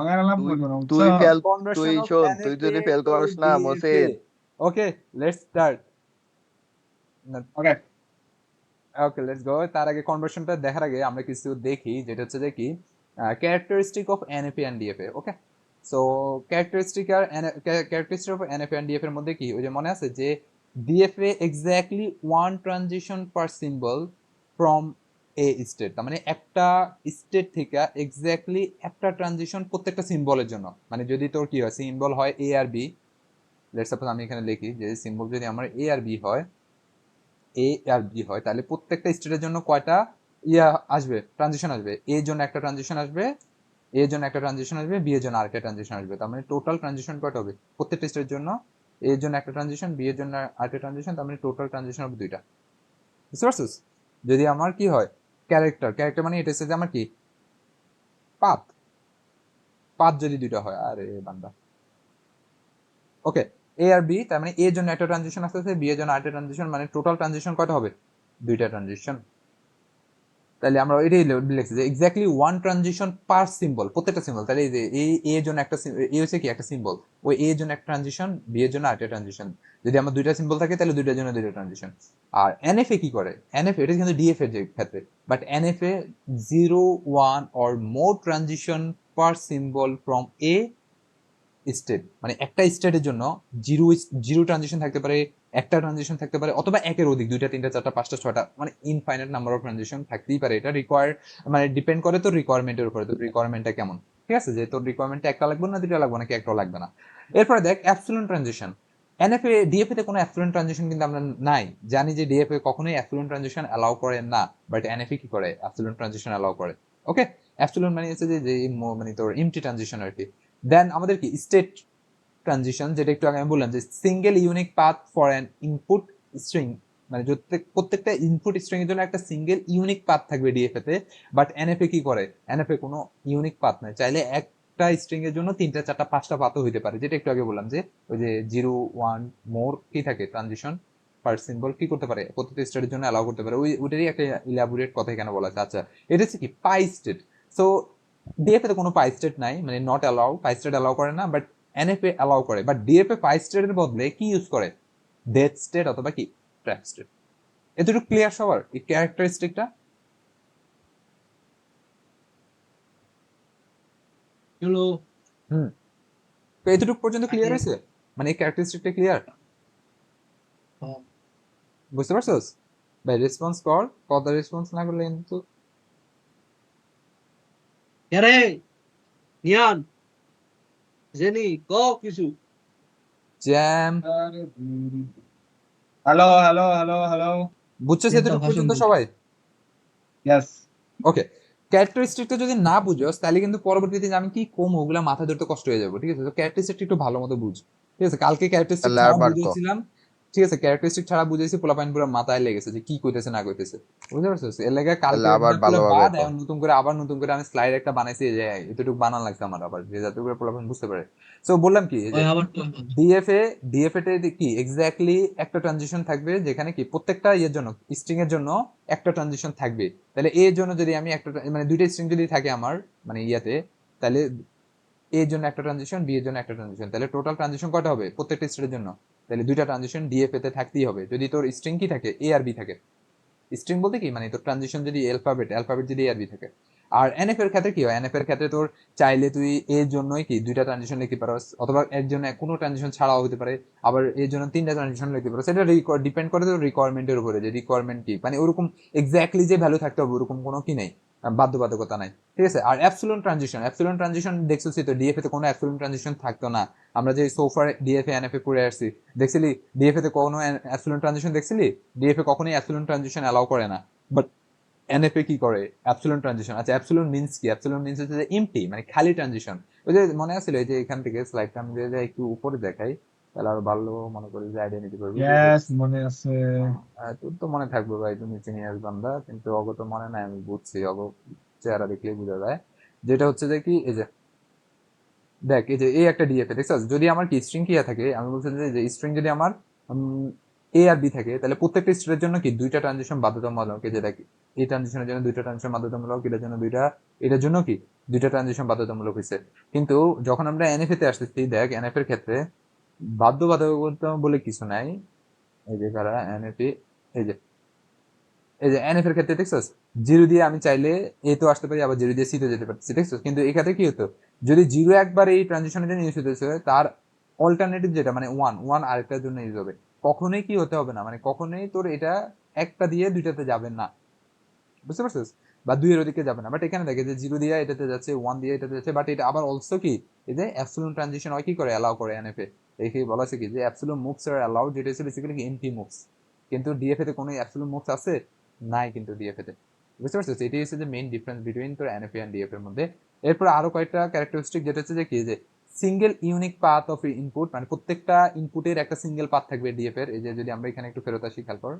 Pangalan তুই po no. তুই So, fail তুই Conversion of শোন, তুই NFA যদি ফেলতে to পারিস না DFA. Mohsin. Okay, let's start. okay. Okay let's go. তার আগে কনভার্সনটা দেখার আগে আমরা কিছু দেখি, যেটা হচ্ছে যে কি characteristic of NFA and DFA. Okay, so characteristic of NFA and DFA এর মধ্যে কি, ওই যে মনে আছে যে DFA exactly one transition per symbol from a state, তার মানে একটা স্টেট থেকে এক্স্যাক্টলি একটা ট্রানজিশন প্রত্যেকটা সিম্বলের জন্য। মানে যদি তোর কি হয়, সিম্বল হয় এ আর বি, লেটস সাপোজ আমি এখানে লিখি যে সিম্বল যদি আমার এ আর বি হয়, এ আর বি হয়, তাহলে প্রত্যেকটা স্টেটের জন্য কয়টা আসবে, ট্রানজিশন আসবে। এর জন্য একটা ট্রানজিশন আসবে, এর জন্য একটা ট্রানজিশন আসবে, বি এর জন্য আরেকটা ট্রানজিশন আসবে। তার মানে টোটাল ট্রানজিশন কয়টা হবে প্রত্যেকটা স্টেটের জন্য? এর জন্য একটা ট্রানজিশন, বি এর জন্য আরেকটা ট্রানজিশন, তার মানে টোটাল ট্রানজিশন হবে দুইটা। বুঝতে পারছিস? যদি আমার কি হয় ক্যারেক্টার মানে এটা হচ্ছে যে আমার কি পাথ, পাথ যদি দুইটা হয়, আরে বান্দা। ওকে, এ আর বি, তার মানে এর জন্য একটা ট্রানজিশন আসতেছে, বি এর জন্য আরেকটা ট্রানজিশন, মানে টোটাল ট্রানজিশন কয়টা হবে? দুইটা ট্রানজিশন। তাহলে আমরা এটাই লিখছি যে এক্স্যাক্টলি ওয়ান ট্রানজিশন পার সিম্বল, প্রত্যেকটা সিম্বল। তাহলে এই যে এই এ এর জন্য একটা এ হচ্ছে কি একটা সিম্বল, ওই এ এর জন্য একটা ট্রানজিশন, বি এর জন্য আরেকটা ট্রানজিশন। যদি আমার দুইটা সিম্বল থাকে তাহলে দুইটার জন্য দুইটা ট্রানজিশন। আর এনএফএ কি করে, এনএফএ এটা কিন্তু ডিএফ এর যে ক্ষেত্রে, but NFA 0, 1 or more transition per symbol from a state, মানে একটা স্টেটের জন্য জিরো জিরো ট্রানজিশন থাকতে পারে, একটা ট্রানজিশন থাকতে পারে, অথবা একের অধিক, দুইটা, তিনটা, চারটা, পাঁচটা, ছয়টা, মানে ইনফাইনাইট নাম্বার অফ ট্রানজিশন থাকতেই পারে। এটা মানে ডিপেন্ড করে তোর রিকোয়ারমেন্টের উপরে, তোর রিকোয়ারমেন্টটা কেমন। ঠিক আছে, যে তোর রিকোয়ারমেন্টটা একটা লাগবে না, দুইটা লাগবে নাকি একটাও লাগবে না। এরপরে দেখ অ্যাবসলিউট ট্রানজিশন। এনএফএ ডিএফএ তে কোনো অ্যাবসলিউট ট্রানজিশন কিন্তু আমরা নাই, জানি যে ডিএফএ কখনোই অ্যাবসলিউট ট্রানজিশন অ্যালাউ করে না, বাট এনএফএ কি করে অ্যাবসলিউট ট্রানজিশন অ্যালাউ করে। ওকে, অ্যাবসলিউট মানে হচ্ছে যে মানে তোর এমটি ট্রানজিশন আর কি। দেন আমাদের কি স্টেট ট্রানজিশন, যেটা একটু আগে আমি বললাম যে single unique path for an input string, মানে প্রত্যেকটা ইনপুট স্ট্রিং এর জন্য একটা সিঙ্গেল ইউনিক পাথ থাকবে ডিএফএ তে। বাট এনএফএ কি করে, এনএফএ কোনো ইউনিক পাথ নাই, চাইলে একটা স্ট্রিং এর জন্য তিনটা, চারটা, পাঁচটা পাথও হইতে পারে, যেটা একটু আগে বললাম যে ওই যে 0, 1 মোর কি থাকে ট্রানজিশন পার সিম্বল কি করতে পারে, প্রত্যেকটা স্টেটের জন্য অ্যালাউ করতে পারে। ওইটারই একটা ইলাবোরেট কথা এখানে বলা আছে। আচ্ছা, এটা হচ্ছে কি পাই স্টেট। সো ডিএফএ তে কোনো পাই স্টেট নাই, মানে not allow, pi state allow করে না, বাট এনএফএ অ্যালাউ করে। বাট ডিএফএ পাই স্টেটের বদলে কি ইউজ করে, ডেথ স্টেট অথবা কি ট্র্যাপ স্টেট। এতটুকু ক্লিয়ার সবার এই ক্যারেক্টারিস্টিকটা? Hello. হুম, তো এতটুকু পর্যন্ত ক্লিয়ার হয়েছে, মানে এই ক্যারেক্টারিস্টিকটা ক্লিয়ার? বুঝতে পারছস ভাই? রেসপন্স কর, কথা রেসপন্স না করলে কিন্তু আরে নিয়ান জেনি কও কিছু। Jam. Hello, hello, hello, hello. বুঝছস এতটুকু পর্যন্ত সবাই? Yes. ওকে, ক্যারেক্টারিস্টিকটা যদি না বুঝোস তাহলে কিন্তু পরবর্তীতে আমি কি কম ওগুলা মাথা ধরতে কষ্ট হয়ে যাবে। ঠিক আছে, তো ক্যারেক্টারিস্টিক একটু ভালো মতো বুঝ। ঠিক আছে, কালকে ক্যারেক্টারিস্টিক তাহলে ছাড়া আবার ক। বুঝেছিলাম, ঠিক আছে, ক্যারেক্টারিস্টিক ছাড়া বুঝেছি, পোলাপাইন পুরো মাথায় লেগেছে যে কি কইতেছে না কইতেছে। বুঝতে পারছিস? এর লাগে তাহলে কালকে আবার পুরো ভালোভাবে বাদ, ক। এখন নতুন করে আমি স্লাইড একটা বানাইছি, যে এতটুকু বানান লাগছে আমার আবার, যে যাতে করে পোলাপাইন বুঝতে পারে। সো বললাম কি যে ওই আবার ডিএফএ তে কি এক্স্যাক্টলি একটা ট্রানজিশন থাকবে, যেখানে কি প্রত্যেকটা ইয়ের জন্য, স্ট্রিং এর জন্য একটা ট্রানজিশন থাকবে। তাহলে এর জন্য যদি আমি একটা মানে দুইটা স্ট্রিং যদি থাকে আমার মানে ইয়াতে, তাহলে এর জন্য একটা ট্রানজিশন, বি এর জন্য একটা ট্রানজিশন, তাহলে টোটাল ট্রানজিশন কয়টা হবে প্রত্যেকটা স্টেটের জন্য? তাহলে দুইটা ট্রানজিশন ডিএফএ তে থাকতেই হবে, যদি তোর স্ট্রিং কি থাকে এ আর বি থাকে। স্ট্রিং বলতে কি, মানে তোর ট্রানজিশন যদি অ্যালফাবেট যদি এ আর বি থাকে। আর এনএফ এর ক্ষেত্রে কি হয়, এনএফ এর ক্ষেত্রে তোর চাইলে তুই এর জন্যই কি দুইটা ট্রানজিশন লিখতে পারোস, অথবা এর জন্য কোনো ট্রানজিশন ছাড়াও হতে পারে, আবার এর জন্য তিনটা ট্রানজিশন লিখতে পারোস। সেটা ডিপেন্ড করে তোর রিকোয়ারমেন্টের উপরে, যে রিকোয়ারমেন্ট কি, মানে ওরকম এক্স্যাক্টলি যে ভ্যালু থাকতে হবে ওরকম কোনো কি নেই, বাধ্যবাধকতা নাই। ঠিক আছে, আর অ্যাবসলিউট ট্রানজিশন দেখছিস তো, ডিএফএ তে কোনো অ্যাবসলিউট ট্রানজিশন থাকতো না। আমরা যে সোফার ডিএফএ এনএফএ পড়ে আসছি, দেখছিলি ডিএফএ তে কোনো অ্যাবসলিউট ট্রানজিশন দেখছিলি? ডিএফএ কখনোই অ্যাবসলিউট ট্রানজিশন অ্যালাউ করে না, বাট এনএফএ কি করে অ্যাবসলিউট ট্রানজিশন। আচ্ছা, অ্যাবসলিউট মিন্স কি? অ্যাবসলিউট মিন্স হচ্ছে যে এমটি, মানে খালি ট্রানজিশন। ওই যে মনে আছিল এই যে এখান থেকে স্লাইডটা আমি যদি একটু উপরে দেখাই, তাহলে আরো ভালো মনে করি যে আইডিয়া নিতে পারবি। Yes, মনে আছে। তোর তো মনে থাকবে ভাই, তুমি সিনিয়র বান্দা, কিন্তু অগত মনে নাই, আমি বুঝছি, চেহারা দেখলেই বোঝা যায়। যেটা হচ্ছে যে কি, এই যে দেখ, এই যে এই একটা ডিএফএ দেখছস, যদি আমার কি স্ট্রিং কি থাকে, আমি বলছি যে স্ট্রিং যদি আমার এ আর বি থাকে, তাহলে প্রত্যেকটা স্টেটের জন্য কি দুইটা ট্রানজিশন বাধ্যতামূলক, এই যে দেখি এই ট্রানজিশনের জন্য দুইটা ট্রানজিশন বাধ্যতামূলক, এটার জন্য দুইটা, এটার জন্য কি দুইটা ট্রানজিশন বাধ্যতামূলক হয়েছে। কিন্তু যখন আমরা এনএফএ তে আসতেছি, দেখ এনএফ এর ক্ষেত্রে বাধ্যবাধকতা বলে কিছু নাই। এই যে কারা এনএফএ, এই যে এনএফ এর ক্ষেত্রে দেখছস, জিরো দিয়ে আমি চাইলে এ তো আসতে পারি, আবার জিরো দিয়ে সি তে যেতে পারছি, দেখছস। কিন্তু এখানে কি হতো, যদি জিরো একবার এই ট্রানজিশনের জন্য ইউজ হতেছে, তার অল্টারনেটিভ যেটা মানে ওয়ান, ওয়ান আরেকটার জন্য ইউজ হবে। কখনোই কি হতে হবে না, মানে কখনোই তোর এটা একটা দিয়ে দুইটাতে যাবে না, বুঝতে পারছিস, বা দুইয়ের ওদিকে যাবে না। বাট এখানে দেখে যে জিরো দিয়ে এটাতে যাচ্ছে, ওয়ান দিয়ে এটাতে যাচ্ছে, বাট এটা আবার অলসো কি এই যে অ্যাবসলিউট ট্রানজিশন হয় কি করে, অ্যালাউ করে এনএফএ। দেখে বলা আছে কি যে অ্যাবসলিউট মুভস আর অ্যালাউড, যেটা হচ্ছে বেসিক্যালি কি এমটি মুভস। কিন্তু ডিএফএ তে কোনো অ্যাবসলিউট মুভস আছে নাই, কিন্তু ডিএফএ তে, বুঝতে পারছিস। এটাই হচ্ছে যে মেইন ডিফারেন্স বিটুইন তোর এনএফএ এন্ড ডিএফএ এর মধ্যে। এরপর আরো কয়েকটা ক্যারেক্টারিস্টিক, যেটা হচ্ছে যে কি যে single unique path of input, মানে প্রত্যেকটা ইনপুটের একটা সিঙ্গেল পাথ থাকবে ডিএফ এর। এই যে যদি আমরা এখানে একটু ফেরত আসি, খেয়াল কর,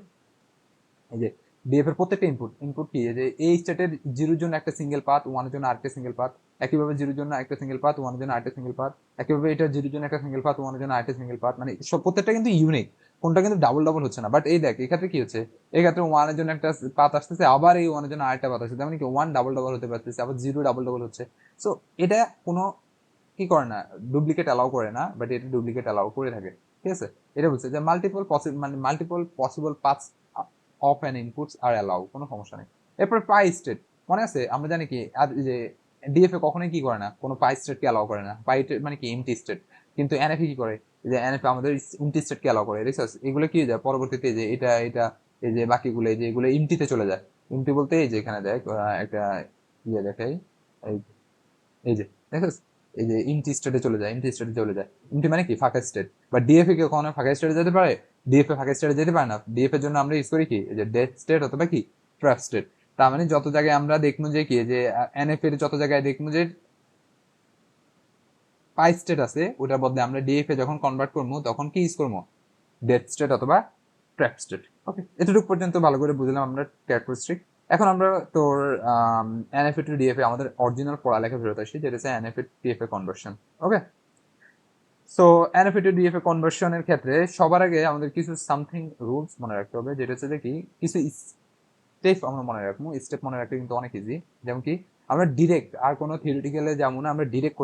এই যে ডিএফ এর প্রত্যেকটা ইনপুট কি, এই যে এই স্টেটের জিরোর জন্য একটা সিঙ্গেল পাথ, ওয়ানের জন্য আরেকটা সিঙ্গেল পাথ, একইভাবে জিরোর জন্য একটা সিঙ্গেল পাথ, ওয়ানের জন্য আরেকটা সিঙ্গেল পাথ, একইভাবে এটা জিরোর জন্য একটা সিঙ্গেল পাথ, ওয়ানের জন্য আরেকটা সিঙ্গেল পাথ, মানে সব প্রত্যেকটা কিন্তু ইউনিক, কোনটা কিন্তু ডাবল ডাবল হচ্ছে না। বাট এই দেখ এক্ষেত্রে কি হচ্ছে, এই ক্ষেত্রে ওয়ানের জন্য একটা পাথ আসতেছে, আবার এই ওয়ানের জন্য আরেকটা পাথ আসছে, তার মানে কি ওয়ান ডাবল ডাবল হতে পারতেছে, আবার জিরো ডাবল ডাবল হচ্ছে। সো এটা কোনো কি করে না, ডুপ্লিকেট অ্যালাউ করে না, বাট এটা ডুপ্লিকেট অ্যালাউ করে থাকে, ঠিক আছে। এটা বলছে যে multiple possible paths of an inputs আর অ্যালাউ, কোনো সমস্যা নেই। এরপর পাই স্টেট, মনে আছে আমরা জানি কি আর যে ডিএফএ কখনোই কি করে না, কোনো পাই স্টেটকে অ্যালাউ করে না, পাই মানে কি এমটি স্টেট। কিন্তু এনএফএ কি করে, যে এনএফএ আমাদের এমটি স্টেটকে অ্যালাউ করে, দেখছস। এগুলো কি যায় পরবর্তীতে, যে এটা এটা এই যে বাকিগুলো, এই যে এগুলো এমটিতে চলে যায়। এমটি বলতে এই যে এখানে দেখ একটা ইয়ে দেখাই, এই এই যে দেখছ, এই যে ইমটি স্টেটে চলে যায়, ইমটি স্টেটে চলে যায়। ইমটি মানে কি ফাঁকা স্টেট। বা ডিএফএ কে কখনো ফাঁকা স্টেটে যেতে পারে, ডিএফএ ফাঁকা স্টেটে যেতে পারে না। ডিএফ এর জন্য আমরা ইউজ করি কি, এই যে ডেড স্টেট অথবা কি ট্র্যাপ স্টেট। তার মানে যত জায়গায় আমরা দেখবো যে কি, যে এনএফ এর যত জায়গায় দেখবো যে পাই স্টেট আছে, ওটার বদলে আমরা ডিএফএ যখন কনভার্ট করবো তখন কি ইউজ করবো, ডেড স্টেট অথবা ট্র্যাপ স্টেট। ওকে, এতটুকু পর্যন্ত ভালো করে বুঝলাম আমরা ক্যারেক্টারিস্টিক। এখন আমরা তোর এনএফএ টু ডিএফএ আমাদের অরিজিনাল পড়ালেখা ফেরত আসি, যেটা হচ্ছে NFA DFA conversion. Okay, so NFA to DFA কনভার্সনের ক্ষেত্রে সবার আগে আমাদের কিছু সামথিং রুলস মনে রাখতে হবে, যেটা হচ্ছে যে কি কিছু স্টেপ আমরা মনে রাখবো। স্টেপ মনে রাখতে কিন্তু অনেক ইজি। যেমন কি আমরা ডিরেক্ট আর কোনো থিওরিটিক্যালে যাবো না, আমরা ডিরেক্ট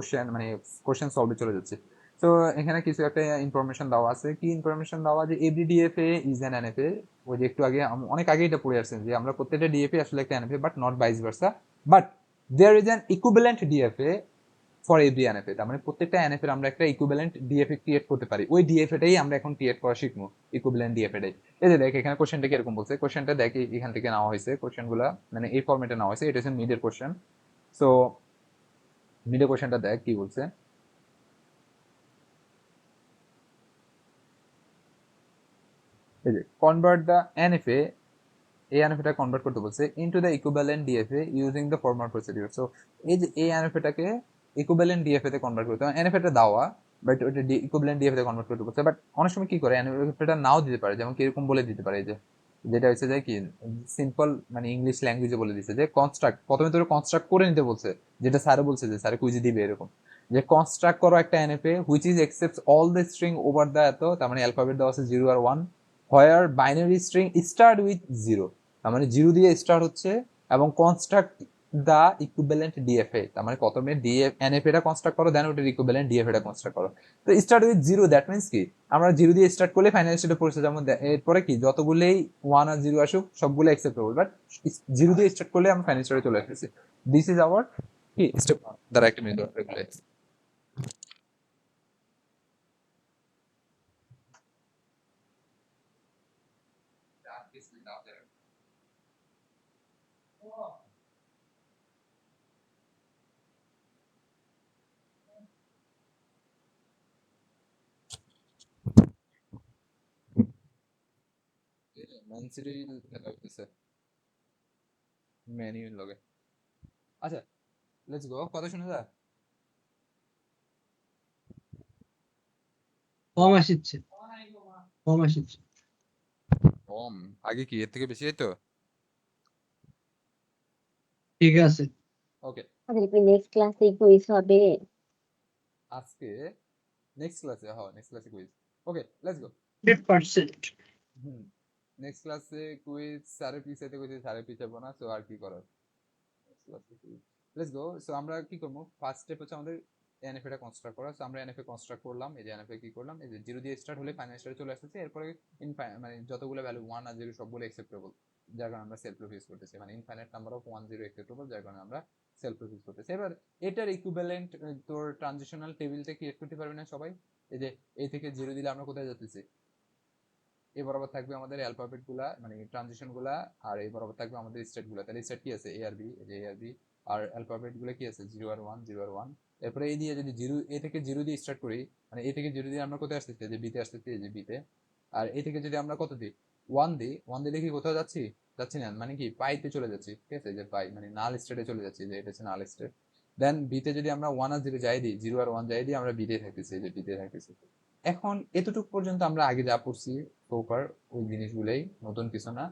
কোশ্চেন সলভে চলে যাচ্ছি। তো এখানে কিছু একটা ইনফরমেশন দেওয়া আছে, কি ইনফরমেশন দেওয়া, যে every DFA is an NFA. ওই যে একটু আগে অনেক আগে এটা পড়ে আসছেন যে আমরা প্রত্যেকটা ডিএফএ আসলে একটা NFA, but not vice but there is an equivalent DFA for every NFA. তার মানে প্রত্যেকটা এনএফএ এর আমরা একটা ইকুইভ্যালেন্ট ডিএফএ ক্রিয়েট করতে পারি। ওই ডিএফএটাই আমরা এখন ক্রিয়েট করা শিখবো, ইকুইভ্যালেন্ট ডিএফএটাই। এই যে দেখ এখানে কোশ্চেনটা কিরকম বলছে, কোশ্চেনটা দেখ এখান থেকে নেওয়া হয়েছে, কোশ্চেনগুলো মানে এই ফরম্যাটে নেওয়া হয়েছে। এটা হচ্ছে মিডের কোশ্চেন। সো মিডের কোশ্চেনটা দেখ কি বলছে, এই যে কনভার্ট দ্য এনএফএ, এই এনএফএটা কনভার্ট করতে বলছে into the equivalent DFA using the formal procedure. So এই যে এই এনএফএটাকে ইকুইভ্যালেন্ট ডিএফএ তে কনভার্ট করতে হবে। এনএফএটা দেওয়া, বাট ওটা ইকুইভ্যালেন্ট ডিএফএ তে কনভার্ট করতে বলছে। বাট অনেক সময় কি করে এনএফএটা নাও দিতে পারে, যেমন কিরকম বলে দিতে পারে, এই যে যেটা হচ্ছে যে কি সিম্পল মানে ইংলিশ ল্যাঙ্গুয়েজে বলে দিচ্ছে যে কনস্ট্রাক্ট, প্রথমে তোর কনস্ট্রাক্ট করে নিতে বলছে, যেটা স্যারও বলছে যে স্যারে কুইজে দিবে এরকম, যে কনস্ট্রাক্ট করো একটা NFA which is accepts all the string over the এত, তার মানে অ্যালফাবেট দেওয়া আছে 0 আর 1, where binary string start with 0, তার মানে 0 দিয়ে স্টার্ট হচ্ছে, এবং কনস্ট্রাক্ট দা ইকুইভ্যালেন্ট ডিএফএ, তার মানে প্রথমে ডিএফ এনএফএ টা কনস্ট্রাক্ট করো, দেন ওটার ইকুইভ্যালেন্ট ডিএফএ টা কনস্ট্রাক্ট করো। তো স্টার্ট উইথ 0 দ্যাট মিন্স কি আমরা 0 দিয়ে স্টার্ট করলে ফাইনাল স্টেটে পৌঁছে, যেমন এরপরে কি যতগুলোই 1 আর 0 আসুক সবগুলো অ্যাকসেপ্টেবল, বাট 0 দিয়ে স্টার্ট করলে আমরা ফাইনাল স্টেটে চলে আসতেছি। দিস ইজ আওয়ার কি স্টেপ দ্বারা একটা মিনিট ধরে ম্যান সিটি খেলা হইতেছে ম্যান ইউর লগে। আচ্ছা, লেটস গো, কথা শোনা যায়? কম আসছে, কম আসছে। কম? আগে কি এর থেকে বেশি হইতো? ঠিক আছে। ওকে, আমাদের কি নেক্সট ক্লাসে কুইজ হবে? আজকে নেক্সট ক্লাসে, হ্যাঁ নেক্সট ক্লাসে quiz. Okay, let's go. 100%। Next ক্লাসে কুইজ স্যারের পিছাইতে কইছে, স্যারের পিছাবো না, সো আর কি করার। Let's go. সো আমরা কি করবো, ফার্স্ট স্টেপ হচ্ছে আমাদের এনএফএ টা কনস্ট্রাক্ট করা। সো আমরা এনএফএ কনস্ট্রাক্ট করলাম। এই যে এনএফএ কি করলাম, এই যে 0 দিয়ে স্টার্ট হলে ফাইনাল স্টারে চলে আসতেছে, এরপরে মানে যতগুলো ভ্যালু 1 আর 0 সবগুলো অ্যাকসেপ্টেবল, যার কারণে আমরা সেলফ প্রুফ ইউজ করতেছি, মানে ইনফাইনাইট নাম্বার অফ 1 0 অ্যাকসেপ্টেবল, যার কারণে আমরা সেলফ প্রুফ ইউজ করতেছি। এবার এটার ইকুইভ্যালেন্ট তোর ট্রানজিশনাল টেবিলটা ক্রিয়েট করতে পারবে না সবাই? এই যে এই থেকে 0 দিলে আমরা কোথায় যেতেছি, এই বরাবর থাকবে আমাদের অ্যালফাবেট গুলা, মানে ট্রানজিশন গুলা, আর এই বরাবর থাকবে আমাদের স্টেট গুলা। তাহলে স্টেট কি আছে, এ আর বি, এই যে এ আর বি, আর অ্যালফাবেট গুলো কি আছে, 0 আর 1, 0 আর 1। এরপরে এই দিয়ে যদি 0, এ থেকে 0 দিয়ে স্টার্ট করি, মানে এ থেকে 0 দিয়ে আমরা কোথায় আসতেছি, যে বিতে আসতেছি, এই যে বিতে। আর এ থেকে যদি আমরা কত দিই, 1 দিই, 1 দিলে কি কোথাও যাচ্ছি, যাচ্ছি না, মানে কি পাইতে চলে যাচ্ছি, ঠিক আছে, যে পাই মানে নাল স্টেটে চলে যাচ্ছি, যে এটা হচ্ছে নাল স্টেট। দেন বিতে যদি আমরা 1 আর 0 যাই দিই, 0 আর 1 যাই দিই, আমরা বিতে থাকতেছি, এই যে বিতে থাকতেছি। এখন এতটুকু পর্যন্ত আমরা আগে যা পড়ছি প্রপার ওই জিনিসগুলোই, নতুন কিছু না।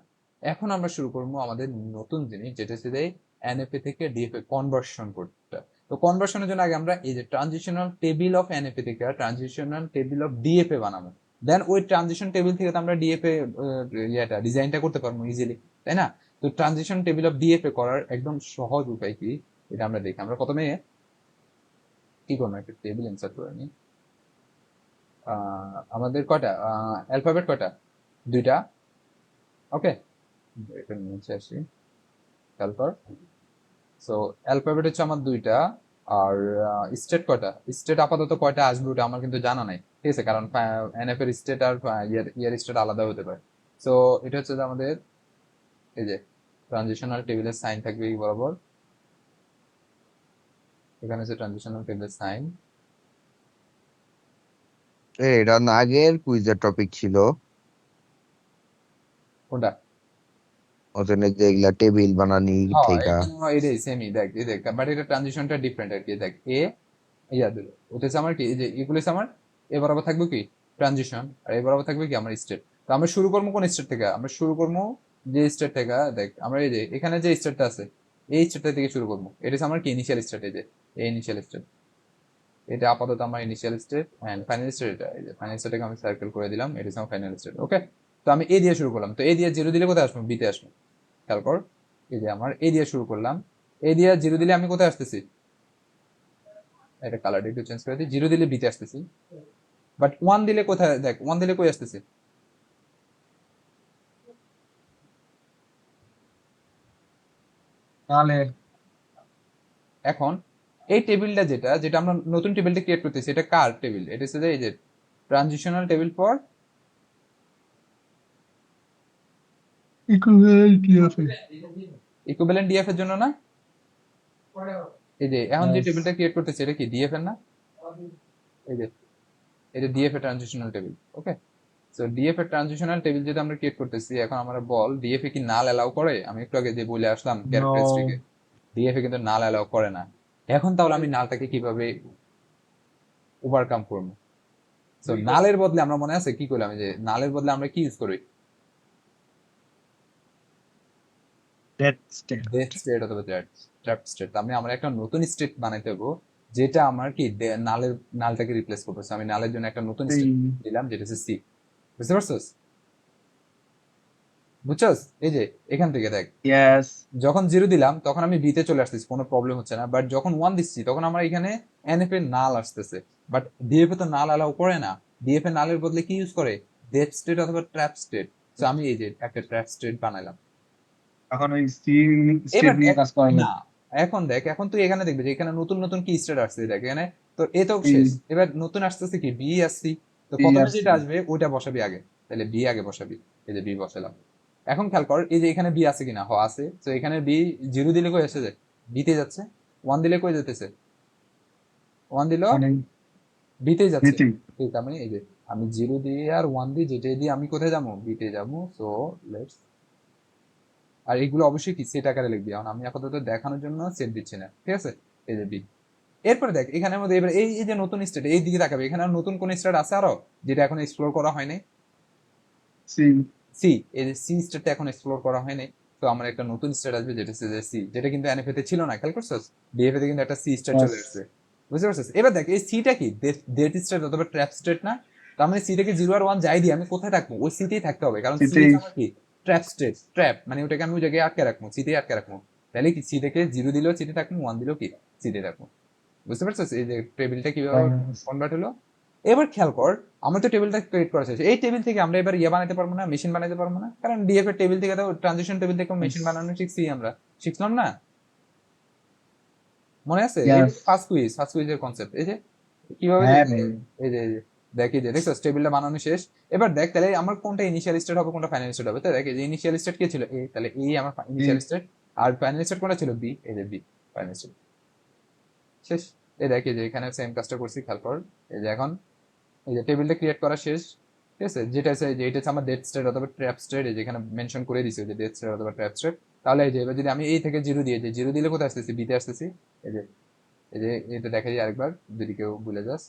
এখন আমরা শুরু করবো আমাদের নতুন জিনিস, যেটা হচ্ছে যে এনএফএ থেকে ডিএফএ কনভার্সন করতে। তো কনভার্সনের জন্য আগে আমরা এই যে ট্রানজিশনাল টেবিল অফ এনএফএ থেকে ট্রানজিশনাল টেবিল অফ ডিএফএ বানাবো। দেন ওই ট্রানজিশন টেবিল থেকে তো আমরা ডিএফএ ইয়েটা ডিজাইনটা করতে পারবো ইজিলি, তাই না? তো ট্রানজিশন টেবিল অফ ডিএফএ করার একদম সহজ উপায় কি, এটা আমরা দেখি। আমরা প্রথমে কি করবো, একটা টেবিল ইনসার্ট করে নিই। আমাদের কয়টা অ্যালফাবেট, কয়টা, 2টা। ওকে, এটা নিচে আসি, তারপর সো অ্যালফাবেট হচ্ছে আমার 2টা, আর স্টেট কয়টা, স্টেট আপাতত কয়টা আসবে ওটা আমার কিন্তু জানা নাই, ঠিক আছে, কারণ এনএফ এর স্টেট আর ইয়ার স্টেট আলাদা হতে পারে। সো এটা হচ্ছে যে আমাদের এই যে ট্রানজিশনাল টেবিলের সাইন থাকবে এই বরাবর, এখানে হচ্ছে ট্রানজিশনাল টেবিলের সাইন। এটা না আগের কুইজের টপিক ছিল, কোনটা? ওখানে যেগুলা টেবিল বানানি থেকে। এটাই সেমই, দেখ এই দেখ, বাট এটা ট্রানজিশনটা ডিফারেন্ট আর কি। দেখ এ ইয়া দিল, ওটা হচ্ছে আমার কি, এই যে এগুলো হচ্ছে আমার এ বরাবর থাকবে কি ট্রানজিশন, আর এ বরাবর থাকবে কি আমার স্টেট। তো আমরা শুরু করবো কোন স্টেট থেকে, আমরা শুরু করবো যে স্টেট থেকে, দেখ আমরা এই যে এখানে যে স্টেটটা আছে এই স্টেটটা থেকে শুরু করবো। এটা হচ্ছে আমার কি ইনিশিয়াল স্টেট, এই যে এই ইনিশিয়াল স্টেট, এটা আপাতত আমার initial state, and final state এটা, এই যে ফাইনাল স্টেটকে আমি সার্কেল করে দিলাম, এটা হচ্ছে আমার ফাইনাল স্টেট। ওকে, তো আমি এ দিয়ে শুরু করলাম, তো এ দিয়ে 0 দিলে কোথায় আসবো, বিতে আসবো। তারপর এই যে আমার এ দিয়ে শুরু করলাম, এ দিয়ে 0 দিলে আমি কোথায় আসতেছি, এটা কালারটা একটু চেঞ্জ করে দিই, 0 দিলে বিতে আসতেছি। বাট 1 দিলে কোথায়, দেখ 1 দিলে কই আসতেছে, তাহলে এখন এই টেবিলটা যেটা যেটা আমরা নতুন টেবিলটা ক্রিয়েট করতেছি, এটা কার টেবিল, এটা হচ্ছে যে এই যে transitional table for equivalent DF এর জন্য না। এই যে এখন যে Yes. টেবিলটা ক্রিয়েট করতেছি এটা কি ডিএফ এর না, এই যে এটা ডিএফ এর ট্রানজিশনাল টেবিল। ওকে, সো ডিএফ এর ট্রানজিশনাল টেবিল যেটা আমরা ক্রিয়েট করতেছি, এখন আমরা বল ডিএফ এ কি নাল অ্যালাউ করে, আমি একটু আগে যে বলে আসলাম ক্যারেক্টারিস্টিকে, ডিএফ এ কিন্তু নাল অ্যালাউ করে না। এখন তাহলে আমি নালটাকে কিভাবে ওভারকাম করবো? সো নালের বদলে আমরা মনে আছে কি করলাম, যে নালের বদলে আমরা কি ইউজ করি, that state. ডেথ স্টেট অথবা ট্র্যাপ স্টেট। তার মানে আমরা একটা নতুন স্টেট বানাইতে হবে যেটা আমার কি নালটাকে রিপ্লেস করবে। So আমি নালের জন্য একটা নতুন স্টেট দিলাম যেটা হচ্ছে সি। বুঝতে পারছস? বুঝছস? এই যে এখান থেকে দেখ, Yes. যখন 0 দিলাম তখন আমি বি তে চলে আসতেছি, কোনো প্রবলেম হচ্ছে না। বাট যখন 1 দিচ্ছি তখন আমার এখানে এনএফ এর নাল আসতেছে, বাট ডিএফ এ তো নাল অ্যালাউ করে না। ডিএফ এর নালের বদলে কি ইউজ করে, ডেথ স্টেট অথবা ট্র্যাপ স্টেট। সো আমি এই যে একটা ট্র্যাপ স্টেট বানাইলাম। এখন ওই সি স্টেট এবার নিয়ে কাজ করে না। না, এখন দেখ, এখন তুই এখানে দেখবি যে এখানে নতুন নতুন কি স্টেট আসছে, দেখ এখানে তো এ তো শেষ, এবার নতুন আসতেছে কি বি আসছি। তো B প্রথমে আসছে। যেটা আসবে ওইটা বসাবি আগে, তাহলে বি আগে বসাবি। এই যে বি বসালাম। এখন খেয়াল কর এই যে এখানে বি আছে কিনা, আছে। তো এখানে বি 0 দিলে কই আসে যায়, বিতে যাচ্ছে। 1 দিলে কই যেতেছে, 1 দিলেও মানে বিতেই যাচ্ছে। বিতে। ঠিক, তার মানে এই যে আমি 0 দিয়ে আর 1 দিয়ে যেটা দিয়ে আমি কোথায় যাবো, বিতে যাবো। সো লেটস, আর এগুলো অবশ্যই কি সেট আকারে লিখবি, কারণ আমি আপাতত দেখানোর জন্য সেট দিচ্ছি না, ঠিক আছে। এই যে বি, এরপরে দেখ এখানের মধ্যে এবার এই যে নতুন স্টেট, এই দিকে তাকাবে, এখানে আর নতুন কোন স্টেট আছে আরো যেটা এখন এক্সপ্লোর করা হয়নি, সি সি। এই যে সি স্টেটটা এখন এক্সপ্লোর করা হয়নি। তো আমার একটা নতুন স্টেট আসবে যেটা হচ্ছে যে সি, যেটা কিন্তু এনএফএ তে ছিল না। খেয়াল করছস, ডিএফএ তে কিন্তু একটা সি স্টেট চলে আসছে। বুঝতে পারছিস? এবার দেখ এই সিটা কি ডেথ স্টেট অথবা ট্র্যাপ স্টেট না। তার মানে সি থেকে 0 আর 1 যাই দিই আমি কোথায় থাকবো, ওই সিতেই থাকতে হবে, কারণ সি সিতেই। আমার কি ট্র্যাপ স্টেট, ট্র্যাপ মানে ওটাকে আমি ওই জায়গায় আটকে রাখবো, সিতেই আটকে রাখবো। তাহলে কি সি থেকে 0 দিলেও সিতে থাকবো, 1 দিলেও কি সিতে থাকবো। বুঝতে পারছো এই যে টেবিলটা কিভাবে কনভার্ট হলো? এবার খেয়াল কর, আমরা তো টেবিলটা ক্রিয়েট করা শেষ, এই টেবিল থেকে আমরা এবার ইয়ে বানাতে পারবো না, মেশিন বানাতে পারবো না, কারণ ডিএফ এর টেবিল থেকে তো ট্রানজিশন টেবিল থেকে মেশিন বানানো শিখছি, আমরা শিখলাম না? মনে আছে Yes. ফার্স্ট কুইজের কনসেপ্ট, এই যে কিভাবে হ্যাঁ, এই যে দেখ, এই যে দেখছো টেবিলটা বানানো শেষ। এবার দেখ তাহলে আমার কোনটা ইনিশিয়াল স্টেট হবে, কোনটা ফাইনাল স্টেট হবে। তাই দেখ এই যে ইনিশিয়াল স্টেট কে ছিল এ, তাহলে এই আমার ইনিশিয়াল স্টেট, আর ফাইনাল স্টেট কোনটা ছিল বি, এই যে বি ফাইনাল স্টেট শেষ। এই দেখ এই যে এখানে সেম কাজটা করছি, খেয়াল কর। এই যে এখন এই যে টেবিলটা ক্রিয়েট করা শেষ, ঠিক আছে, যেটা আছে যে এটা হচ্ছে আমার ডেড স্টেট অথবা ট্র্যাপ স্টেট, এই যে এখানে মেনশন করে দিছি যে ডেড স্টেট অথবা ট্র্যাপ স্টেট। তাহলে এই যে এবার যদি আমি এই থেকে 0 দিয়ে, যে 0 দিলে কোথায় আসতেছি, বিতে আসতেছি। এই যে এটা দেখা যায় আরেকবার, যদি কেউ ভুলে যাস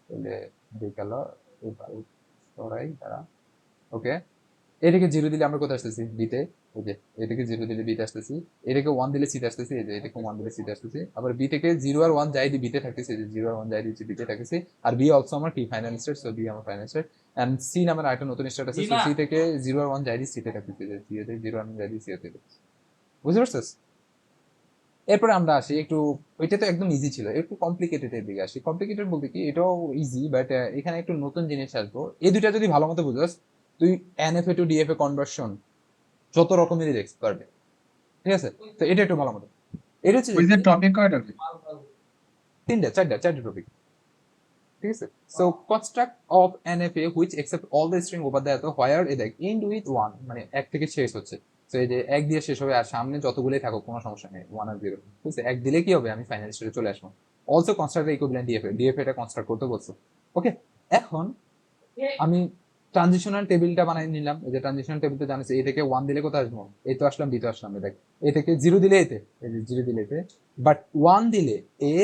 তাহলে দেখালো এবার সরাই তারা। ওকে, এটাকে 0 দিলে আমরা কোথায় আসতেছি, বিতে। এই যে এটাকে 0 দিলে বিতে আসতেছি, এটাকে 1 দিলে সিতে আসতেছি, এই যে এটাকে 1 দিলে সিতে আসতেছি। আবার বি থেকে 0 আর 1 যাই দিই বিতে থাকতেছি, এই যে 0 আর 1 যাই দিচ্ছি বিতে থাকতেছি। আর বি অলসো আমার কি ফাইনাল স্টেট, সো বি আমার ফাইনাল স্টেট। এন্ড সি নামের আরেকটা নতুন স্টেট আছে, সো সি থেকে 0 আর 1 যাই দিই সিতে থাকতেছি, যে সি থেকে 0 আর 1 যাই দিই সিতে থাকতেছি। বুঝতে পারছিস? এরপরে আমরা আসি একটু, ওইটা তো একদম ইজি ছিল, একটু কমপ্লিকেটেড এর দিকে আসি। কমপ্লিকেটেড বলতে কি, এটাও ইজি, বাট এখানে একটু নতুন জিনিস আসবো। এই দুইটা যদি ভালো মতো বুঝাস, তুই এনএফএ টু ডিএফএ কনভার্সন যত রকমেরই দেখতে পারবে, ঠিক আছে? তো এটা একটু ভালো মতো, এটা হচ্ছে কুইজের টপিক কয়টা? চারটে টপিক, ঠিক আছে? So construct of NFA which accept all the string over the এত হোয়ার এ দেখ এন্ড উইথ 1, মানে এক থেকে শেষ হচ্ছে। তো এই যে 1 দিয়ে শেষ হবে, আর সামনে যতগুলোই থাকুক কোনো সমস্যা নেই, 1 আর 0, ঠিক আছে? 1 দিলে কি হবে, আমি ফাইনাল স্টেটে চলে আসবো। Also construct the equivalent DFA এটা কনস্ট্রাক্ট করতে বলছে। ওকে, এখন আমি ট্রানজিশনাল টেবিলটা বানাই নিলাম। এই যে ট্রানজিশনাল টেবিলটা জানিস, এ থেকে 1 দিলে কোথায় আসবো, এই তো আসলাম, বি তো আসলাম। দেখ এ থেকে 0 দিলে এতে, এই যে 0 দিলে এতে, বাট 1 দিলে এ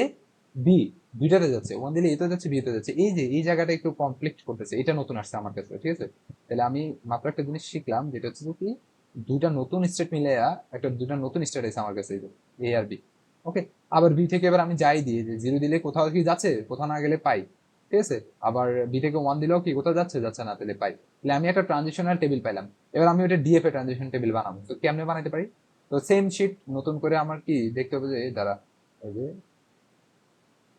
বি দুইটাতে যাচ্ছে, 1 দিলে এতে যাচ্ছে, বি তে যাচ্ছে। এই যে এই জায়গাটা একটু কমপ্লিট করতেছে, এটা নতুন আসছে আমার কাছে, ঠিক আছে? তাহলে আমি মাত্র একটা জিনিস শিখলাম, যেটা হচ্ছে কি দুইটা নতুন স্টেট মিলাইয়া দুইটা নতুন স্টেট আছে আমার কাছে, এই যে এ আর বি। ওকে, আবার বি থেকে এবার আমি যাই দিই, যে 0 দিলে কোথাও কি যাচ্ছে, কোথাও না গেলে পাই, ঠিক আছে? আবার বি থেকে 1 দিলেও কি কোথাও যাচ্ছে, যাচ্ছে না, তাহলে পাই। তাহলে আমি একটা ট্রানজিশনাল টেবিল পাইলাম। এবার আমি ওটা ডিএফএ ট্রানজিশন টেবিল বানাবো, তো কেমনে বানাইতে পারি? তো সেম শিট নতুন করে আমার কি দেখতে হবে, যে দ্বারা এই যে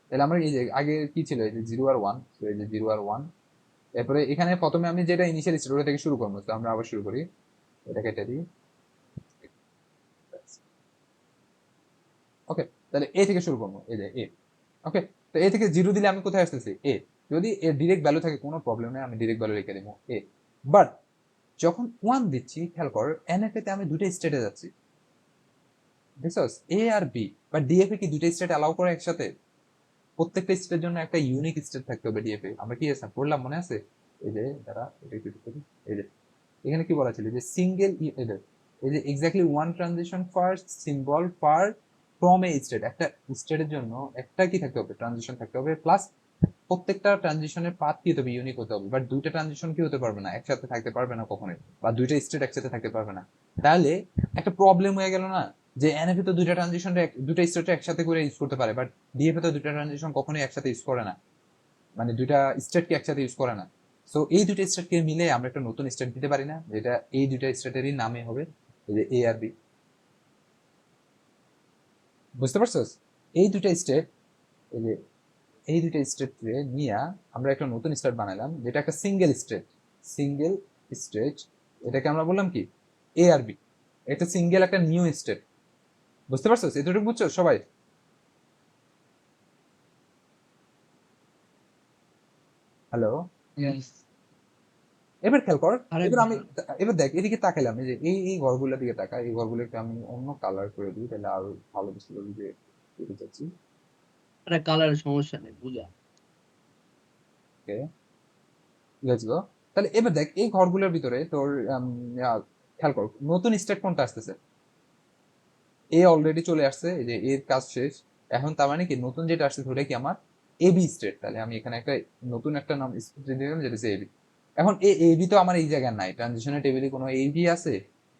তাহলে আমার এই যে আগে কি ছিল, এই যে 0 আর 1, তো এই যে 0 আর 1, এরপরে এখানে প্রথমে আমি যেটা ইনিশিয়াল স্টেট ওটা থেকে শুরু করবো, তো আমরা আবার শুরু করি, এটা কেটে দিই। ওকে, তাহলে এ থেকে শুরু করবো, এই যে এ। ওকে, তো এ থেকে 0 দিলে আমি কোথায় আসতেছি, এ। যদি এর ডিরেক্ট ভ্যালু থাকে কোনো প্রবলেম নেই, আমি ডিরেক্ট ভ্যালু লিখে দেবো এ। বাট যখন 1 দিচ্ছি, খেয়াল কর এনএফএ তে আমি দুটো স্টেটে যাচ্ছি, দেখছস, এ আর বি। বাট ডিএফএ কি দুটো স্টেট অ্যালাউ করে একসাথে? প্রত্যেকটা স্টেটের জন্য একটা ইউনিক স্টেট থাকতে হবে ডিএফএ। আমরা কি আছে পড়লাম, মনে আছে? এই যে দাঁড়া, এটা একটু করি। এই যে এখানে কি বলা ছিল, যে সিঙ্গেল এই যে exactly one transition first symbol far from a state, একটা স্টেটের জন্য একটা কি থাকতে হবে, ট্রানজিশন থাকতে হবে, প্লাস প্রত্যেকটা ট্রানজিশনের পাথ কি হতে হবে, ইউনিক হতে হবে। বাট দুইটা ট্রানজিশন কি হতে পারবে না, একসাথে থাকতে পারবে না কখনোই, বা দুইটা স্টেট একসাথে থাকতে পারবে না। তাহলে একটা প্রবলেম হয়ে গেল না, যে এনএফএ তো দুইটা ট্রানজিশন দুইটা স্টেট একসাথে করে ইউজ করতে পারে, বাট ডিএফএ তো দুইটা ট্রানজিশন কখনোই একসাথে ইউজ করে না, মানে দুইটা স্টেটকে একসাথে ইউজ করে না। সো এই দুইটা স্টেটকে মিলে আমরা একটা নতুন স্টেট দিতে পারি না, যেটা এই দুইটা স্টেটেরই নামে হবে, এই যে এ আর বি। বুঝতে পারছস? এই দুইটা স্টেট, এই যে এই দুইটা স্টেটকে নিয়ে আমরা একটা নতুন স্টেট বানালাম, যেটা একটা সিঙ্গেল স্টেট। এটাকে আমরা বললাম কি, এ আর বি। এটা সিঙ্গেল একটা নিউ স্টেট। বুঝতে পারছস? এতটুকু বুঝছো সবাই? Hello, Yes. এবার খেয়াল কর, আরেকবার। এবার দেখ এদিকে তাকাইলাম, এই যে এই ঘরগুলোর দিকে তাকা, এই ঘরগুলোকে আমি অন্য কালার করে দিই, তাহলে আরো ভালো বুঝতে পারবি যে এদিকে যাচ্ছি। একটা কালারের সমস্যা নেই, বুঝা। ওকে, লেটস গো। তাহলে এবার দেখ এই ঘরগুলোর ভিতরে তোর খেয়াল কর নতুন স্টেট কোনটা আসতেছে, এ অলরেডি চলে আসছে, এই যে এর কাজ শেষ। এখন তার মানে কি নতুন যেটা আসছে ওটা কি আমার এবি স্টেট। তাহলে আমি এখানে একটা নতুন একটা নাম স্টেট দিলাম, যেটা হচ্ছে এবি। এখন এবি তো আমার এই জায়গায় নাই, ট্রানজিশনের টেবিলে কোনো এবি আছে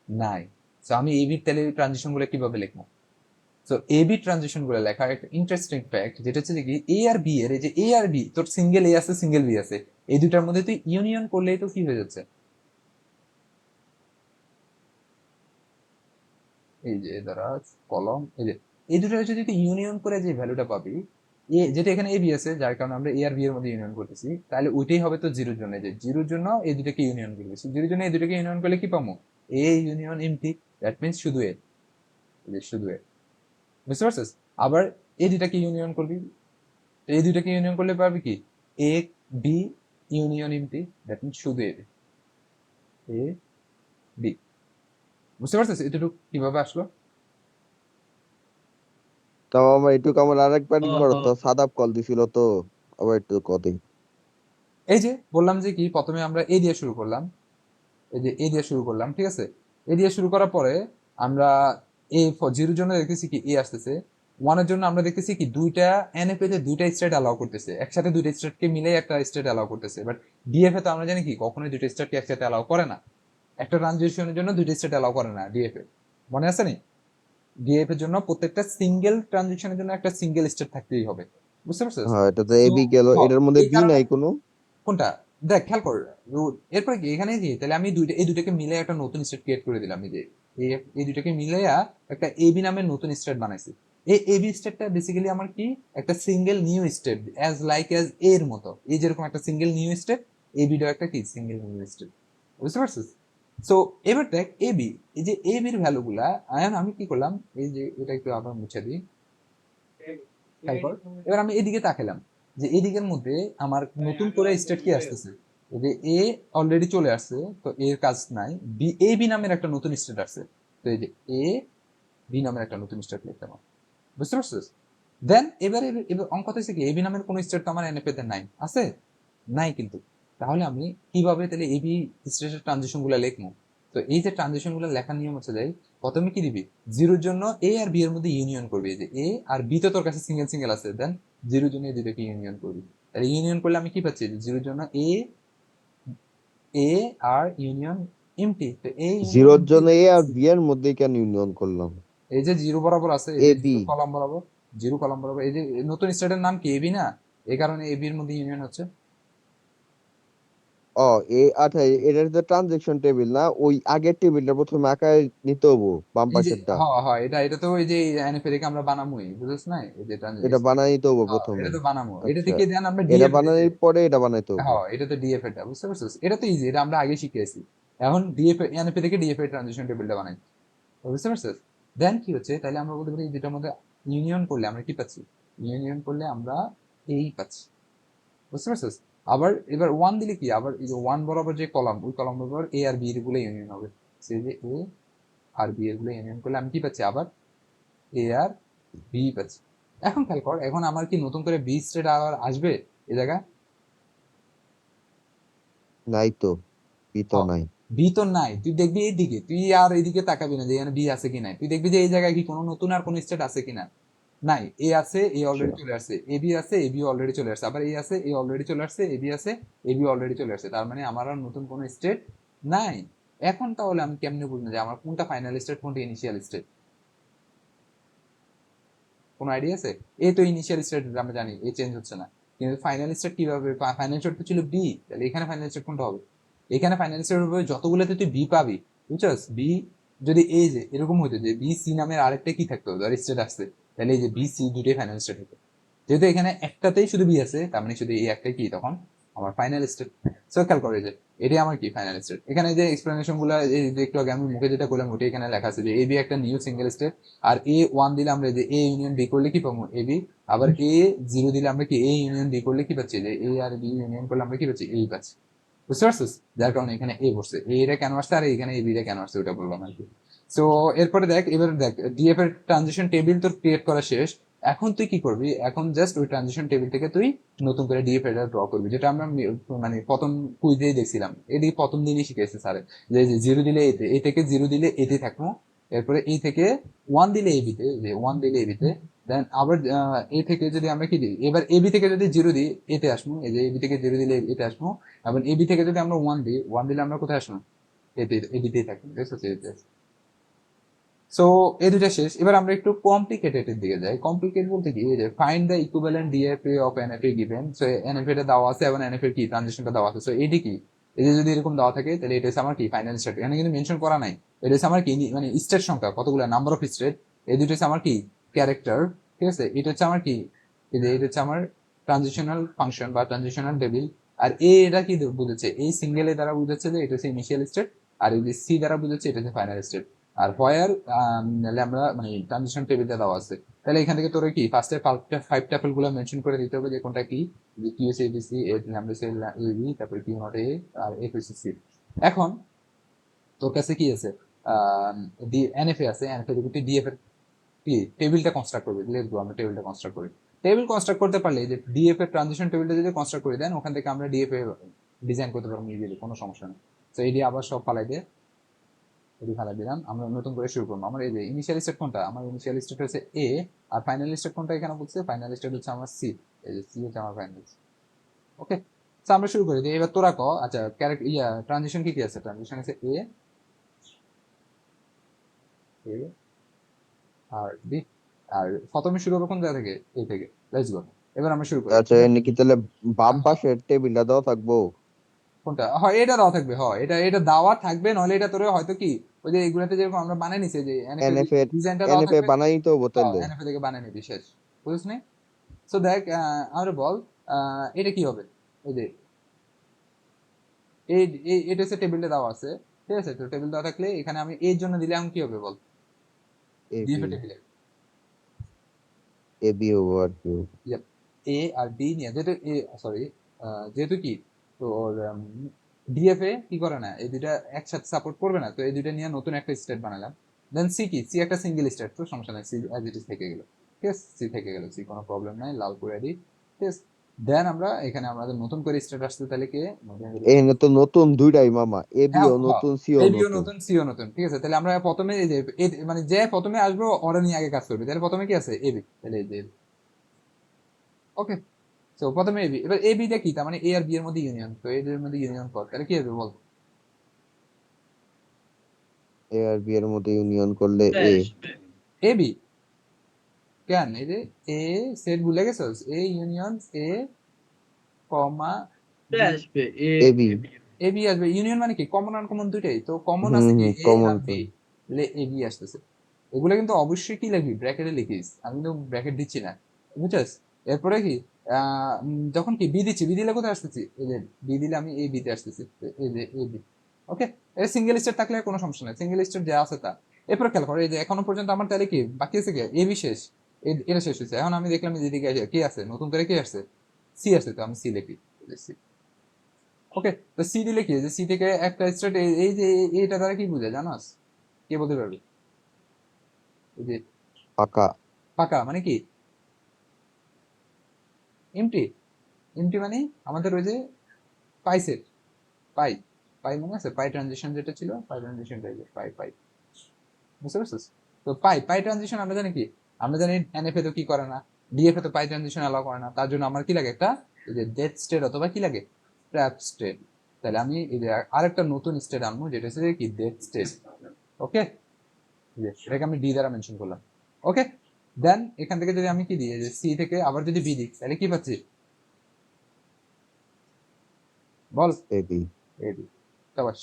নাই। সো আমি এবি তাহলে ট্রানজিশন গুলো কিভাবে লিখবো? সো এবি ট্রানজিশন গুলো লেখার একটা ইন্টারেস্টিং ফ্যাক্ট, যেটা হচ্ছে কি এ আর বি এর, এই যে এ আর বি তোর সিঙ্গেল এ আছে সিঙ্গেল বি আছে, এই দুটার মধ্যে তুই ইউনিয়ন করলেই তো কি হয়ে যাচ্ছে, এই যে ধরা কলম, এই যে এই দুটো যদি তুই ইউনিয়ন করে যে ভ্যালুটা পাবি, এ যেটা এখানে এ বি আছে, যার কারণে আমরা এ আর বি এর মধ্যে ইউনিয়ন করতেছি, তাহলে ওইটাই হবে তো জিরোর জন্য, যে জিরোর জন্য এই দুটাকে ইউনিয়ন করবি, জিরোর জন্য এই দুটাকে ইউনিয়ন করলে কি পাবো, A union empty, that means শুধু এ, এই যে শুধু এ, বুঝতে পারছিস? আবার এই দুটাকে ইউনিয়ন করবি, এই দুটাকে ইউনিয়ন করলে পাবি কি, A B union empty, that means শুধু এ, এ বি। বুঝতে পারছিস এটুকু কিভাবে আসলো? তাও আমার একটু আমার আরেকবার কি করো তো, ও, সাদাব কল দিছিল তো, আবার একটু কদিন। এই যে বললাম যে কি, প্রথমে আমরা এ দিয়ে শুরু করলাম, এই যে এ দিয়ে শুরু করলাম, ঠিক আছে? এ দিয়ে শুরু করার পরে আমরা এ জিরোর জন্য দেখতেছি কি এ আসতেছে, ওয়ানের জন্য আমরা দেখতেছি কি দুইটা এনএফ তে দুইটা স্টেট অ্যালাউ করতেছে, একসাথে দুইটা স্টেটকে মিলে একটা স্টেট অ্যালাউ করতেছে, বাট ডিএফ এ তো আমরা জানি কি কখনোই দুইটা স্টেটকে একসাথে অ্যালাউ করে না, একটা ট্রানজিশনের জন্য দুইটা স্টেট অ্যালাউ করে না ডিএফ এ, মনে আছে নি? ডিএফ এর জন্য প্রত্যেকটা সিঙ্গেল ট্রানজিশনের জন্য একটা সিঙ্গেল স্টেট থাকতেই হবে, বুঝতে পারছিস? হ্যাঁ, এটা তো তো এবি গেল, এটার মধ্যে এই বি কারণে নাই কোনো। কোনটা, দেখ খেয়াল কর, এরপরে কি এখানে কি, তাহলে আমি দুইটা এই দুটাকে মিলে একটা নতুন স্টেট ক্রিয়েট করে দিলাম, এই যে এই দুটাকে মিলে একটা এবি নামের নতুন স্টেট বানাইছি। এই এবি স্টেটটা বেসিক্যালি আমার কি, একটা single new state, as like as এর মতো, এই যেরকম একটা সিঙ্গেল নিউ স্টেট, এবিটাও একটা কি সিঙ্গেল নিউ স্টেট, বুঝতে পারছিস? সো এবার দেখ এবি, এই যে এবির ভ্যালুগুলা আমি কি করলাম, এই যে এটা একটু আবার মুছে দিই, তারপর এবার আমি এদিকে তাকালাম যে এদিকের মধ্যে আমার নতুন করে স্টেট কি আসতেছে, এই যে এ অলরেডি চলে আসছে, তো এর কাজ নাই, বি এ বি নামের একটা নতুন স্টেট আসছে, তো এই যে এ বি নামের একটা নতুন স্টেট লিখলাম, বুঝতে পারছিস? দেন এবারে এবার অঙ্ক হচ্ছে কি, এ বি নামের কোনো স্টেট তো আমার এনএফএ তে নাই, আছে নাই কিন্তু, তাহলে আমি কিভাবে তাহলে এ বি স্টেটের ট্রানজিশন গুলো লিখবো? তো এই যে ট্রানজিশন গুলো লেখার নিয়ম হচ্ছে যাই, প্রথমে কি দিবি, জিরোর জন্য এ আর বি এর মধ্যে ইউনিয়ন করবি, এই যে এ আর বি তো তোর কাছে সিঙ্গেল সিঙ্গেল আছে, দেন জিরোর জন্য এই দুটোকে ইউনিয়ন করবি, তাহলে ইউনিয়ন করলে আমি কি পাচ্ছি, জিরোর জন্য এ, এ আর ইউনিয়ন এমটি, তো এ ইউনিয়ন জিরোর এমটি, জন্য এ আর বি এর মধ্যে কেন ইউনিয়ন করলাম? এই যে জিরো বরাবর আছে, এই এ যে বি। জিরো কলাম বরাবর, জিরো কলাম বরাবর, এই যে নতুন স্টেটের নাম কি এবি না, এই কারণে এবি এর মধ্যে ইউনিয়ন হচ্ছে। ও, আচ্ছা, এটার তো ট্রানজেকশন টেবিল না, ওই আগের টেবিলটা প্রথমে আঁকায় নিতে হবো, বাম এই যে পাশেরটা। হ্যাঁ হ্যাঁ, এটা তো ওই যে এনএফএ থেকে আমরা বানামোই, বুঝছ না, এই যে এটা বানাই নিতে হবো হ্যাঁ প্রথমে। এটা তো বানামো, এটা আচ্ছা, থেকে দেন আমরা এটা ডিএফ এ, বানানোর পরে এটা বানাইতে হবো। হ্যাঁ এটা তো ডিএফ এটা, বুঝতে পারছিস? এটা তো ইজি, এটা আমরা আগে শিখেছি, এখন ডিএফ এনএফএ থেকে ডিএফ এর ট্রানজিশন টেবিলটা বানাই, বুঝতে পারছিস? দেন কি হচ্ছে, তাহলে আমরা বলতে পারি এই দুটার মধ্যে ইউনিয়ন করলে আমরা কি পাচ্ছি, ইউনিয়ন করলে আমরা এই পাচ্ছি, বুঝতে পারছিস? আবার এবার ওয়ান দিলে কি, আবার এই যে ওয়ান বরাবর যে কলাম, ওই কলাম বরাবর এ আর বি এর গুলো ইউনিয়ন হবে, সেই যে এ আর বি এর গুলো ইউনিয়ন করলে আমি কি পাচ্ছি, আবার এ আর বি পাচ্ছি। এখন খেয়াল কর, এখন আমার কি নতুন করে বি স্টেট আবার আসবে এই জায়গায়? নাই তো, বি তো নাই। বি তো নাই, তুই দেখবি এইদিকে, তুই আর এইদিকে তাকাবি না যে এখানে বি আছে কি নাই, তুই দেখবি যে এই জায়গায় কি কোনো নতুন আর কোনো স্টেট আছে কিনা, নাই, এ আছে, এ আচ্ছা, অলরেডি চলে আসছে, এ বি আছে, এ বি অলরেডি চলে আসছে, আবার এ আছে, এ অলরেডি চলে আসছে, এ বি আছে, এ বি অলরেডি চলে আসছে, তার মানে আমার আর নতুন কোনো স্টেট নাই। এখন তাহলে আমি কেমনে বুঝবো যে আমার কোনটা ফাইনাল স্টেট কোনটা ইনিশিয়াল স্টেট? কোনো আইডিয়া আছে? এ তো ইনিশিয়াল স্টেট আমরা জানি, এ চেঞ্জ হচ্ছে না, কিন্তু ফাইনাল স্টেট কিভাবে, ফাইনাল স্টেট তো ছিল বি, তাহলে এখানে ফাইনাল স্টেট কোনটা হবে? এখানে ফাইনাল স্টেট হবে যতগুলোতে তুই বি পাবি, বুঝছস? বি যদি এই যে এরকম হতো যে বি সি নামের আরেকটা কি থাকতো, ধর স্টেট আসছে, তাহলে এই যে বি সি দুটোই ফাইনাল স্টেট হতো, যেহেতু এখানে একটাতেই শুধু বি আছে, তার মানে শুধু এই একটাই কি তখন আমার ফাইনাল স্টেট। সো খেয়াল করে যে এটাই আমার কি ফাইনাল স্টেট, এখানে যে এক্সপ্লেনেশন গুলো এই যে একটু আগে আমি মুখে যেটা করলাম ওটাই এখানে লেখা আছে যে এ বি একটা নিউ সিঙ্গেল স্টেট, আর এ ওয়ান দিলে আমরা যে এ ইউনিয়ন বি করলে কি পাবো, এ বি, আবার এ জিরো দিলে আমরা কি এ ইউনিয়ন বি করলে কি পাচ্ছি, যে এ আর বি ইউনিয়ন করলে আমরা কি পাচ্ছি, এই পাচ্ছি, বুঝতে পারছিস? যার কারণে এখানে এ বসছে, এ টা কেন আসছে আর এখানে এ বি টা কেন আসছে ওটা বললাম আর কি। সো এরপরে দেখ, এবার দেখ ডিএফ এর ট্রানজিশন টেবিল তোর ক্রিয়েট করা শেষ, এখন তুই কি করবি, এখন জাস্ট ওই ট্রানজিশন টেবিল থেকে তুই নতুন করে ডিএফ এটা ড্র করবি, যেটা আমরা মানে প্রথম কুইজেই দেখছিলাম, এটি প্রথম দিনই শিখেছে স্যার, যে জিরো দিলে এতে, এ থেকে জিরো দিলে এতে থাকবো, এরপরে এই থেকে ওয়ান দিলে এ বিতে, যে ওয়ান দিলে এ বিতে, দেন আবার এ থেকে যদি আমরা কি দিই, এবার এবি থেকে যদি জিরো দিই এতে আসবো, এই যে এবি থেকে জিরো দিলে এতে আসবো, এবং এবি থেকে যদি আমরা ওয়ান দিই, ওয়ান দিলে আমরা কোথায় আসবো, এতে এবিতেই থাকবো, ঠিক আছে? এতে আসবো। সো এই দুটা শেষ। এবার আমরা একটু কমপ্লিকেটেড এর দিকে যাই। কমপ্লিকেট বলতে কি, এই যে find the equivalent DFA of NFA given. So NFA টা দেওয়া আছে এবং এনএফএ কি ট্রানজিশনটা দেওয়া আছে। সো এটি কি, এই যে যদি এরকম দেওয়া থাকে তাহলে এটা হচ্ছে আমার কি ফাইনাল স্টেট। এখানে কিন্তু মেনশন করা নাই। এটা হচ্ছে আমার কি মানে স্টেট সংখ্যা কতগুলো, নাম্বার অফ স্টেট। এই দুটো হচ্ছে আমার কি ক্যারেক্টার, ঠিক আছে। এটা হচ্ছে আমার কি, এই যে এটা হচ্ছে আমার ট্রানজিশনাল ফাংশন বা ট্রানজিশনাল টেবিল। আর এটা কি বুঝেছে, এই সিঙ্গেল এ দ্বারা বুঝেছে যে এটা হচ্ছে ইনিশিয়াল স্টেট, আর এই যে সি দ্বারা বুঝেছে এটা হচ্ছে ফাইনাল স্টেট। আর হোয়ার ল্যামডা মানে ট্রানজিশন টেবিলটা দেওয়া আছে। তাহলে এখান থেকে তোর কি ফার্স্টে ফাইভ ট্যাপল গুলো মেনশন করে দিতে হবে যে কোনটা কি, যে Q S ABC A lambda C AB, তারপর কিউ নট এ আর এফ এস সি। এখন তোর কাছে কি আছে, ডি এনএফএ আছে। এনএফএ থেকে ডিএফ এর কি টেবিলটা কনস্ট্রাক্ট করবে। লেটস গো আমরা টেবিলটা কনস্ট্রাক্ট করি। টেবিল কনস্ট্রাক্ট করতে পারলে যে ডিএফ এর ট্রানজিশন টেবিলটা যদি কনস্ট্রাক্ট করে দেন, ওখান থেকে আমরা ডিএফ এ ডিজাইন করতে পারবো ইজিলি, কোনো সমস্যা নেই। তো এটি আবার সব ফালাই দিয়ে এটি ফালাই দিলাম, আমরা নতুন করে শুরু করবো। আমার এই যে ইনিশিয়াল স্টেট কোনটা, আমার ইনিশিয়াল স্টেট হচ্ছে এ, আর ফাইনাল স্টেট কোনটা এখানে বলছে, ফাইনাল স্টেট হচ্ছে আমার সি। এই যে সি হচ্ছে আমার ফাইনাল। ওকে, তো আমরা শুরু করি। এবার তোরা ক, আচ্ছা ক্যারেক্টার ট্রানজিশন কি কি আছে, ট্রানজিশন আছে এ, এ আর বি। আর প্রথমে শুরু হবে কোন জায়গা থেকে, এই থেকে। লেটস গো, এবার আমরা শুরু করি। আচ্ছা এনে কি তাহলে বাম পাশের টেবিলটা দেওয়া থাকবো? কোনটা, হয় এটা দেওয়া থাকবে, হয় এটা এটা দেওয়া থাকবে, নলে এটা তোর হয়তো কি ওই যে এগুলাতে যেরকম আমরা বানাই নিছি যে এনএফএ ডিজাইনটা দেওয়া এনএফএ থাকবে, বানাই তো হবো তাহলে। এনএফএ থেকে বানাই নিবি, শেষ। বুঝিস নি? সো দেখ, আমরা বল এটা কি হবে, এই যে এটা হচ্ছে টেবিলটা দেওয়া আছে, ঠিক আছে। তো টেবিল দেওয়া থাকলে এখানে আমি এর জন্য দিলে এখন কি হবে বল, ডিএফএ টেবিলে এবি হবো আর কি। এ আর ডি নিয়ে, যেহেতু এ সরি যেহেতু কি তোর ডিএফএ কি করে না, এই দুইটা একসাথে সাপোর্ট করবে না, তো এই দুইটা নিয়ে নতুন একটা স্টেট বানালাম। দেন সি কি, সি একটা সিঙ্গেল স্টেট, তো সমস্যা নাই, সি অ্যাজ ইট ইজ থেকে গেল, ঠিক আছে। সি থেকে গেল, সি কোনো প্রবলেম নাই, লাল করে দিই, ঠিক আছে। দেন আমরা এখানে আমাদের নতুন করে স্টেট আসতে, তাহলে কে এখানে তো নতুন দুইটাই মামা, এবিও নতুন সিও এবিও নতুন। নতুন, সিও নতুন, ঠিক আছে। তাহলে আমরা প্রথমে এই যে মানে যে প্রথমে আসবো ওরা নিয়ে আগে কাজ করবে। তাহলে প্রথমে কি আছে, এবি, তাহলে এই যে ওকে। তো প্রথমে এবি, এবার এবি টা কি, তার মানে এ আর বি এর মধ্যে ইউনিয়ন, তো এর মধ্যে ইউনিয়ন কর, তাহলে কি হবে বল, এ আর বি এর মধ্যে ইউনিয়ন করলে এ। এবি কেন, এই যে এ সেট ভুলে গেছস, এ ইউনিয়ন এ কমা আসবে এ এবি। এবি আসবে। ইউনিয়ন মানে কি, কমন আনকমন দুইটাই তো, কমন আছে কি এ কমন আর তো। বি, তাহলে এবি আসতেছে। এগুলো কিন্তু অবশ্যই কি লিখবি, ব্র্যাকেটে লিখিস, আমি কিন্তু ব্র্যাকেট দিচ্ছি না, বুঝছিস। এরপরে কি যখন কি বি দিচ্ছি, বি দিলে কোথায় আসতেছি, এই যে বি দিলে আমি এই বিতে আসতেছি, তো এই যে এই বি। ওকে, এটা সিঙ্গেল স্টেট থাকলে কোনো সমস্যা নাই, সিঙ্গেল স্টেট যা আছে তা। এরপর খেয়াল করো, এই যে এখনো পর্যন্ত আমার তাহলে কি বাকি আছে, কি এ বি শেষ, এটা শেষ হয়েছে। এখন আমি দেখলাম যেদিকে কি আছে, নতুন করে কি আসছে, সি আসছে, তো আমি সি লিখি, সি। ওকে, তো সি দিলে কি, যে সি থেকে একটা স্টেট, এই যে এইটা দ্বারা কি বুঝে জানাস, কে বলতে পারবি, এই যে ফাঁকা। ফাঁকা মানে কি, এমটি। এমটি মানে আমাদের ওই যে পাই সেট, পাই, পাই মনে আছে, পাই ট্রানজিশন যেটা ছিল, পাই ট্রানজিশনটা, এই যে পাই পাই, বুঝতে পারছিস। তো পাই পাই ট্রানজিশন আমরা জানি কি, আমরা জানি এনএফএ তো কি করে না, ডিএফএ তো পাই ট্রানজিশন অ্যালাউ করে না, তার জন্য আমার কি লাগে, একটা এই যে ডেথ স্টেট অথবা কি লাগে, ট্র্যাপ স্টেট। তাহলে আমি এই যে আরেকটা নতুন স্টেট আনবো, যেটা হচ্ছে কি ডেথ স্টেট। ওকে, এটাকে আমি ডি দ্বারা মেনশন করলাম। ওকে, দেন এখান থেকে যদি আমি কি দিই, যে সি থেকে আবার যদি বি দিই, তাহলে কি পাচ্ছি বল, এবি। এবি। সাবাস।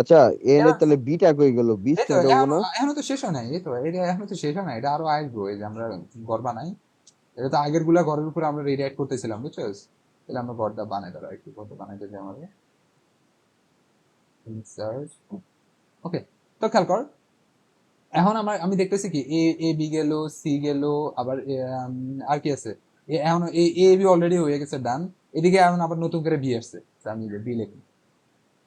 আচ্ছা এনে এবার তাহলে বিটা কই গেল, বি এই তো স্টেট হবো এখনো না? এখনো তো শেষ হয় নাই, এই তো এটা এখনো তো শেষ হয় না, এটা আরো আসবো। এই যে আমরা ঘর বানাই, এটা তো আগের গুলা ঘরের উপরে আমরা রিরাইট করতেছিলাম, বুঝছো। তাহলে আমরা ঘরটা বানাই, দাঁড়া একটু ঘরটা বানাইতে যাই আমাদের ইনসার্ট। ওকে, তো খেয়াল কর, এখন আমি দেখতেছি কি এ এ বি গেল, সি গেল, আবার আর কি আছে, এখন এ এ বি অলরেডি হয়ে গেছে ডান। এদিকে এখন আবার নতুন করে বি আসছে, তো আমি বি লিখি।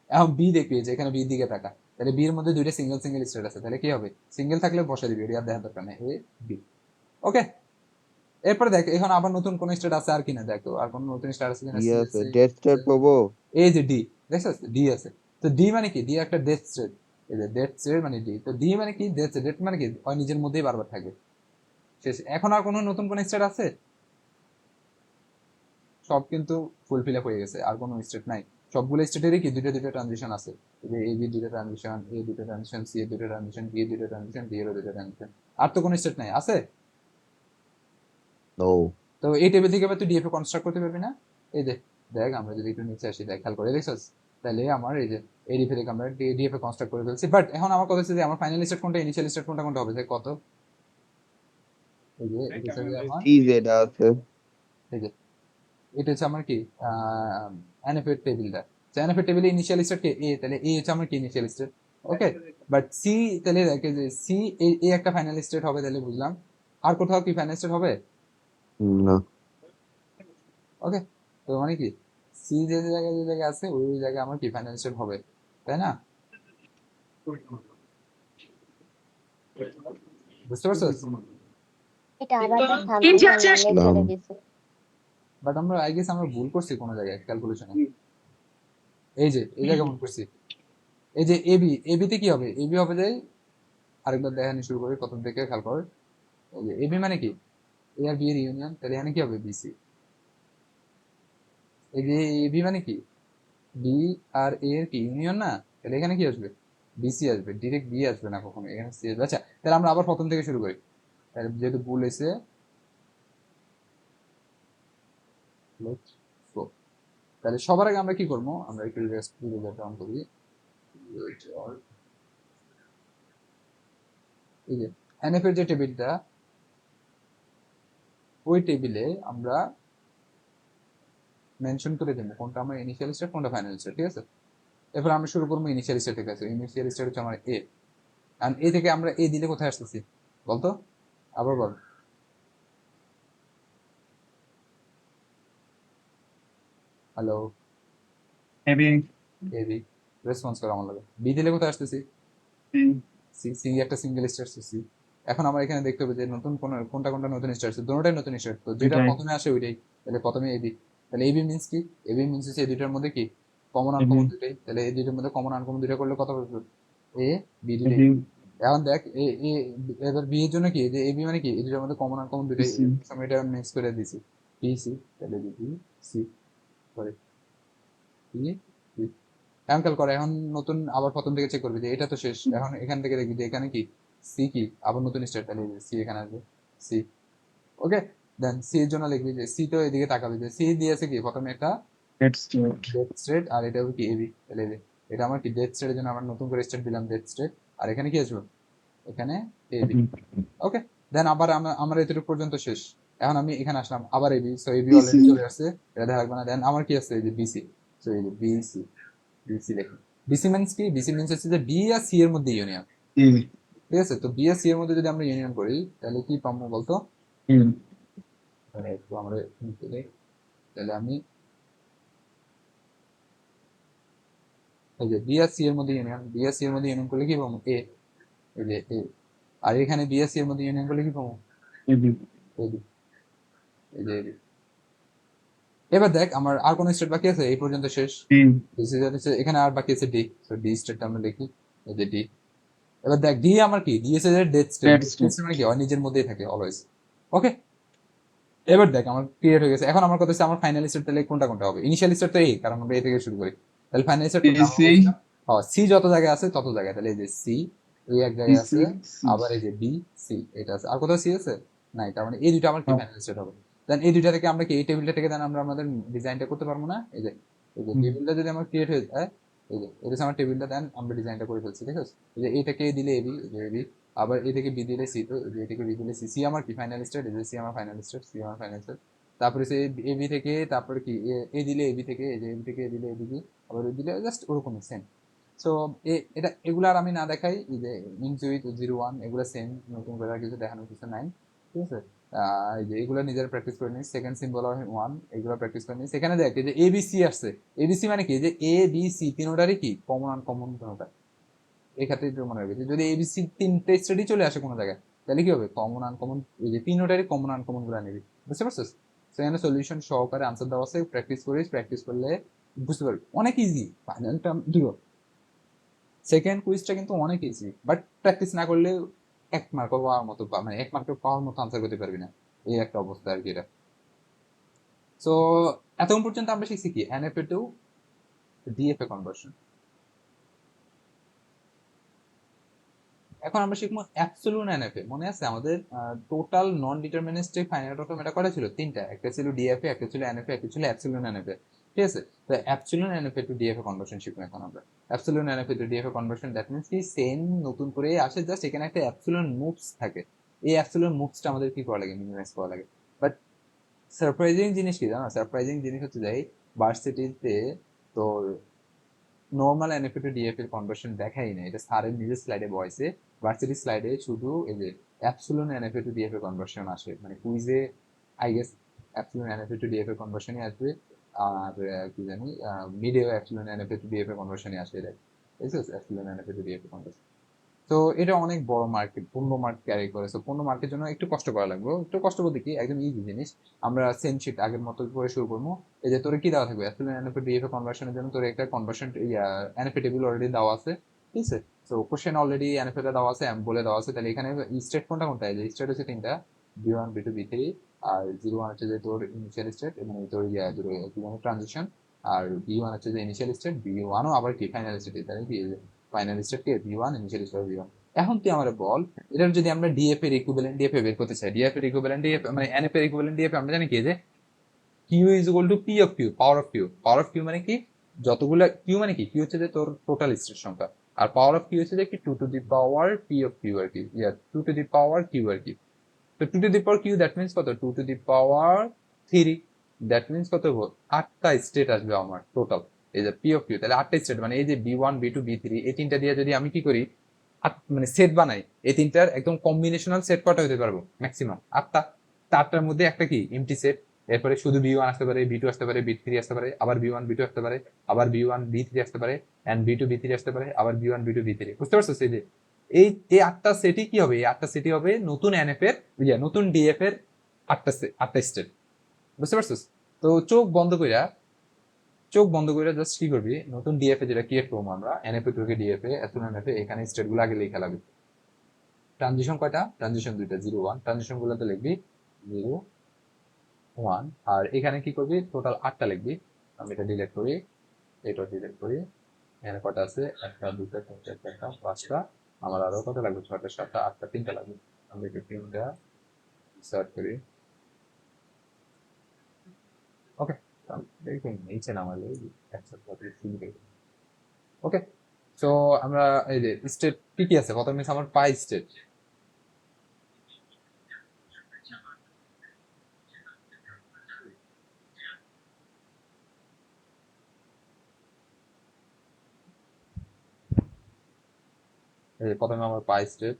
এখন বি দেখবি যে এখানে বির দিকে তাকা, তাহলে বি এর মধ্যে দুইটা সিঙ্গেল সিঙ্গেল স্টেট আছে, তাহলে কি হবে, সিঙ্গেল থাকলে বসে দিবি, এটা আর দেখার দরকার নেই, এ বি। ওকে, এরপরে দেখ এখন আবার নতুন কোন স্টেট আছে আর কিনা, দেখো আর কোন নতুন স্টেট আছে কিনা, ডি সি আছে, আছে, ডেথ স্টেট পাবো। এই যে ডি, দেখছিস ডি আছে। তো ডি মানে কি, ডি একটা ডেথ স্টেট, এই যে ডেথ স্টেট মানে ডি। তো ডি মানে কি, ডেথ স্টেট মানে কি ওই নিজের মধ্যেই বারবার থাকে, শেষ। এখন আর কোনো নতুন কোন স্টেট আছে, সব কিন্তু ফুলফিল আপ হয়ে গেছে, আর কোনো স্টেট নাই, সবগুলো স্টেটেরই কি দুইটা দুইটা ট্রানজিশন আছে, এই যে এবি দুইটা ট্রানজিশন, এ দুইটা ট্রানজিশন, সি এর দুইটা ট্রানজিশন, বি এর দুইটা ট্রানজিশন, ডি এর দুইটা ট্রানজিশন। আর তো কোনো স্টেট নাই আছে? নো। তো এই টেবিল থেকে এবার তুই ডিএফএ কনস্ট্রাক্ট করতে পারবি না? এই যে দেখ, আমরা যদি একটু নিচে আসি, দেখ খেয়াল করে দেখছস, তাহলে আমার এই যে এই ডিএফএ থেকে আমরা ডিএফএ কনস্ট্রাক্ট করে ফেলছি। বাট এখন আমার কথা হচ্ছে যে আমার ফাইনাল স্টেট কোনটা, ইনিশিয়াল স্টেট কোনটা কোনটা হবে, যে কত, এই যে এটা হচ্ছে যে আমার, সি যেটা আছে এই যে এটা হচ্ছে আমার কি এনএফএর টেবিলটা। তো এনএফএর টেবিলে ইনিশিয়াল স্টেট কে এ, তাহলে এ হচ্ছে আমার কি initial state. Okay, but C, তাহলে দেখে যে সি এ একটা ফাইনাল স্টেট হবে, তাহলে বুঝলাম। আর কোথাও কি ফাইনাল স্টেট হবে? না। ওকে, তো মানে কি সি যে জায়গায় আছে ওই জায়গায় আমার কি ফাইনাল স্টেট হবে, তাই না? বুঝতে পারছো? এটা আবার দেখা কি আমার যাচ্ছিস? নামে না। চলে গেছে। বাট আমরা আই গেস আমরা ভুল করছি কোনো জায়গায় ক্যালকুলেশনে। এই যে এই জায়গায় ভুল করছি। এই যে এবি, এবিতে কি হবে, এবি হবে যে, আরেকবার দেখানি শুরু করি প্রথম থেকে খেয়াল কর। এই যে এবি মানে কি, এ আর বি এর ইউনিয়ন, তাহলে এখানে কি হবে, বিসি। এই যে এবি মানে কি, বি আর এ এর কি ইউনিয়ন না, তাহলে এখানে কি আসবে, বিসি আসবে, ডিরেক্ট বি আসবে না কখনো, এখানে সি আসবে। আচ্ছা, তাহলে আমরা আবার প্রথম থেকে শুরু করি, তাহলে যেহেতু ভুল হয়েছে, let's go। তাহলে সবার আগে আমরা কি করবো, আমরা একটু রেস্ট ডাউন করি। এই যে এনএফ এর যে টেবিলটা, ওই টেবিলে আমরা মেনশন করে দেবো কোনটা আমার ইনিশিয়াল স্টেট কোনটা ফাইনাল স্টেট, ঠিক আছে? এরপর আমরা শুরু করবো ইনিশিয়াল স্টেট থেকে। আছে ইনিশিয়াল স্টেট হচ্ছে আমার এ, আর এ থেকে আমরা এ দিলে কোথায় আসতেছি বলতো, আবার বল। Hello, Maybe A B, response করো আমার লাগে। বি দিলে কোথায় আসতেছি, C, সি, সি একটা সিঙ্গেল স্টেট সি। এখন আমরা এখানে দেখতে হবে যে নতুন কোনটা কোনটা নতুন স্টেট আছে, দুটোটাই নতুন স্টেট, তো যেটা ওইটাই। প্রথমে আসে ওইটাই, তাহলে প্রথমে এবি। তাহলে এবি মিন্স কি, এবি মিন্স হচ্ছে এই দুইটার মধ্যে কি কমন AB, আনকমন দুইটাই, তাহলে এই দুইটার মধ্যে কমন আনকমন দুইটা করলে কত হবে, এ বি দুইটাই। AB, এখন দেখ এ এ এবার বি এর জন্য কি, যে এবি মানে কি এই দুইটার মধ্যে কমন আনকমন দুইটাই, BC, আমি এটা মিক্স করে দিছি, বি সি, তাহলে B C, sorry B C. এখন খেয়াল করে, এখন নতুন আবার প্রথম থেকে চেক করবি যে এটা তো শেষ, এখন এখান থেকে দেখবি যে এখানে কি সি কি, আবার নতুন স্টার্ট, তাহলে সি এখানে আসবে, সি। ওকে, দেন সি এর জন্য লিখবি যে সি, তো এদিকে তাকাবি যে সি দিয়েছে কি প্রথমে একটা let's do it. Dead state, আর এটা হবে কি এবি, তাহলে এই যে এটা আমার কি ডেথ স্টেটের জন্য আমরা নতুন করে স্টেট দিলাম ডেথ স্টেট, আর এখানে কি আসবে, এখানে এবি। AB, ওকে, দেন আবার আমার এতটুকু পর্যন্ত শেষ। এখন আমি এখানে আসলাম আবার AB, so AB BC, already চলে আসছে, এটা দেখা লাগবে না। দেন আমার কি আছে, এই যে বিসি, সো এই যে বিসি, বিসি দেখুন। বিসি মিন্স কি, বিসি মিন্স হচ্ছে যে বি আর সি এর মধ্যে ইউনিয়ন, A, ঠিক আছে? তো বি আর সি এর মধ্যে যদি আমরা ইউনিয়ন করি তাহলে কি পাবো বলতো, A, তাহলে একটু আমরা নিচে যাই। তাহলে আমি এই যে বি আর সি এর মধ্যে ইউনিয়ন, বি আর সি এর মধ্যে ইউনিয়ন করলে কি পাবো, এ, এই যে এ। আর এখানে বি আর সি এর মধ্যে ইউনিয়ন করলে কি পাবো, AB, এই যে এই যে AB। এবার দেখ আমার আর কোন স্টেট বাকি আছে, এই পর্যন্ত শেষ। D, এখানে আর বাকি আছে ডি, তো ডি স্টেটটা আমরা লিখি, এই যে ডি। এবার দেখ ডি আমার কি, ডি এস এর death state, dead death state. State মানে কি ওর নিজের মধ্যেই থাকে অলওয়েজ। ওকে, এবার দেখ আমার ক্লিয়ার হয়ে গেছে। এখন আমার কথা হচ্ছে আমার ফাইনাল স্টেট তাহলে কোনটা কোনটা হবে, ইনিশিয়াল স্টেট তো এই, কারণ আমরা এ থেকে শুরু করি, তাহলে ফাইনাল স্টেট কোনটা আমরা BC, বলছিলাম, হ্যাঁ সি যত জায়গায় আছে তত জায়গায়, তাহলে এই যে সি এই এক জায়গায় BC, আছে, C, আবার এই যে বি সি এটা আছে, আর কোথাও সি আছে নাই, তার মানে এই দুইটা আমার কি no, ফাইনাল স্টেট হবে। দেন এই দুইটা থেকে আমরা কি এই টেবিলটা থেকে দেন আমরা আমাদের ডিজাইনটা করতে পারবো না, এই যে টেবিলটা যদি আমার ক্রিয়েট হয়ে যায়, এই যে এটা আমার টেবিলটা, দেন আমরা ডিজাইনটা করে ফেলছি, ঠিক আছে? এই যে এটাকে দিলে এবি, এই যে এবি, আবার এ থেকে বি দিলে সি, তো এই যে এটাকে বি দিলে সি, সি আমার কি ফাইনাল স্টেট, এই যে সি আমার ফাইনাল স্টেট, সি আমার ফাইনাল স্টেট। তারপরে সে এবি থেকে, তারপরে কি এ দিলে এবি থেকে, এই যে এবি থেকে এ দিলে এদিকে, আবার এ দিলে জাস্ট ওরকমই সেম। সো এটা এগুলো আর আমি না দেখাই, এই যে ইনজুইট 01 এগুলো সেম, নতুন করে আর কিছু দেখানোর কিছু নাই, ঠিক আছে? এই যে এগুলো নিজের প্র্যাকটিস করে নিস, সেকেন্ড সিম্বল অফ 1 এগুলো প্র্যাকটিস করে নিস। এখানে দেখ এই যে এবিসি আসছে, এবিসি মানে কি, যে এ বি সি তিনটারই কি কমন আনকমন কোনটা, এই ক্ষেত্রে একটু মনে রাখবে যদি এবিসি তিনটে স্টাডি চলে আসে কোনো জায়গায়, তাহলে কি হবে, কমন আনকমন, এই যে তিনটারই কমন আনকমন গুলো নিবি, বুঝতে পারছিস? সেখানে সলিউশন সহকারে আনসার দেওয়া আছে, প্র্যাকটিস করিস, প্র্যাকটিস করলে বুঝতে পারবি, অনেক ইজি। ফাইনালটা ধরো সেকেন্ড কুইজটা কিন্তু অনেক ইজি, বাট প্র্যাকটিস না করলে 1 মার্ক পাওয়ার মতো, মানে 1 মার্ক পাওয়ার মতো আনসার করতে পারবি না, এই একটা অবস্থা আর কি এটা। সো এতক্ষণ পর্যন্ত আমরা শিখছি কি এনএফএ টু ডিএফএ কনভার্সন। এখন আমরা শিখবো অ্যাবসলিউট এনএফএ। মনে আছে আমাদের টোটাল নন ডিটারমিনিস্টিক ফাইনাইট অটোমেটা এটা কটা ছিল? তিনটা। একটা ছিল ডিএফএ, একটা ছিল এনএফএ, একটা ছিল অ্যাবসলিউট এনএফএ। ঠিক আছে, তো absolute NFA to DFA conversion শিখবো এখন আমরা। Absolute NFA to DFA conversion, that means কি সেম নতুন করে আসে, জাস্ট এখানে একটা অ্যাবসলিউট মুভস থাকে। এই অ্যাবসলিউট মুভসটা আমাদের কি করা লাগে? মিনিমাইজ করা লাগে। বাট সারপ্রাইজিং জিনিস কি জানো? সারপ্রাইজিং জিনিস হচ্ছে যে ভার্সিটিতে তোর নর্মাল এনএফএ টু ডিএফএ এর কনভার্সন দেখাই না, এটা স্যারের নিজের স্লাইডে বয়সে, ভার্সিটি স্লাইডে শুধু এই যে absolute NFA to DFA conversion আসে, মানে কুইজে I guess absolute NFA to DFA কনভার্সনই আসবে, আর কি জানি মিডেও অ্যাবসলিউট এনএফএ টু ডিএফএ কনভার্সনই আসে, এটা absolute NFA to DFA conversion. তো এটা অনেক বড় মার্কেট, 15 মার্ক ক্যারি করে। সো 15 মার্কের জন্য একটু কষ্ট করা লাগবে। একটু কষ্ট বলতে কি, একদম ইজি জিনিস। আমরা সেম শিট আগের মতো করে শুরু করবো। এই যে তোর কি দেওয়া থাকবে অ্যাবসলিউট এনএফএ ডিএফএ কনভার্সনের জন্য, তোর একটা কনভার্সন এনএফএ টেবিল অলরেডি দেওয়া আছে, ঠিক আছে। সো কোশ্চেন অলরেডি এনএফএ টা দেওয়া আছে, বলে দেওয়া আছে। তাহলে এখানে স্টেট কোনটা কোনটা? এই যে স্টেট হচ্ছে তিনটা, বি1 বি2 বি3, আর 0 1 হচ্ছে যে তোর ইনিশিয়াল স্টেট, এবং তোর কি জানি ট্রানজিশন, আর বি1 হচ্ছে যে ইনিশিয়াল স্টেট, বি1ও আবার কি ফাইনাল স্টেট, তাহলে কি ফাইনাল স্টেট কে বি1, ইনিশিয়াল স্টেট বি1। এখন তুই আমার বল, এটার যদি আমরা ডিএফ এর ইকুইভ্যালেন্ট ডিএফ বের করতে চাই, ডিএফ এর ইকুইভ্যালেন্ট ডিএফ মানে এনএফ এর ইকুইভ্যালেন্ট ডিএফ আমরা জানি কি যে Q is equal to P of Q, power of Q. Power of Q মানে কি? যতগুলো কিউ মানে কি? কিউ হচ্ছে যে তোর টোটাল স্টেট সংখ্যা, আর পাওয়ার অফ কিউ হচ্ছে যে কি 2 to the power P of Q আর কি, 2 টু দি পাওয়ার কিউ আর কি। তো 2 to the power Q that means কত? 2 to the power 3, that means কত? 8টা স্টেট আসবে আমার টোটাল। এই যে পি অফ কিউ, তাহলে 8টা স্টেট, মানে এই যে বি1 বি2 বি3, এই তিনটা দিয়ে যদি আমি কি করি মানে সেট বানাই, এই তিনটার একদম কম্বিনেশনাল সেট কটা হতে পারবো? ম্যাক্সিমাম 8টা। 8টার মধ্যে একটা কি এমটি সেট, এরপরে শুধু বি1 আসতে পারে, বি2 আসতে পারে, বি3 আসতে পারে, আবার বি1 বি2 আসতে পারে, আবার বি1 বি3 আসতে পারে, এন্ড বি2 বি3 আসতে পারে, আবার বি1 বি2 বি3। বুঝতে পারছো? সেই যে এই এই 8টা সেটই কি হবে? এই 8টা সেটই হবে নতুন এনএফ এর, নতুন ডিএফ এর 8টা স্টেট। বুঝতে পারছিস? তো চোখ বন্ধ করে জাস্ট কি করবি, নতুন ডিএফএ যেটা ক্রিয়েট করবো আমরা, এনএফএ থেকে ডিএফএ এত এনএফএ, এখানে স্টেট গুলো আগে লেখা লাগবে। ট্রানজিশন কয়টা? ট্রানজিশন দুইটা, 0 1। ট্রানজিশন গুলোতে লিখবি 0 1, আর এখানে কি করবি? টোটাল 8টা লিখবি। আমি এটা ডিলিট করি, এটা ডিলিট করি। এখানে কটা আছে? 1টা 2টা 3টা 4টা 5টা, আমার আরো কত লাগবে? 6টা 7টা 8টা 3টা লাগবে। আমি এটা 3টা সার্চ করি। ওকে, দেখুন নিচে নামালে একসাথে। ওকে, সো আমরা এই যে স্টেট কি কি আছে, প্রথমে আমার পাই স্টেট। এই যে প্রথমে আমার পাই স্টেট,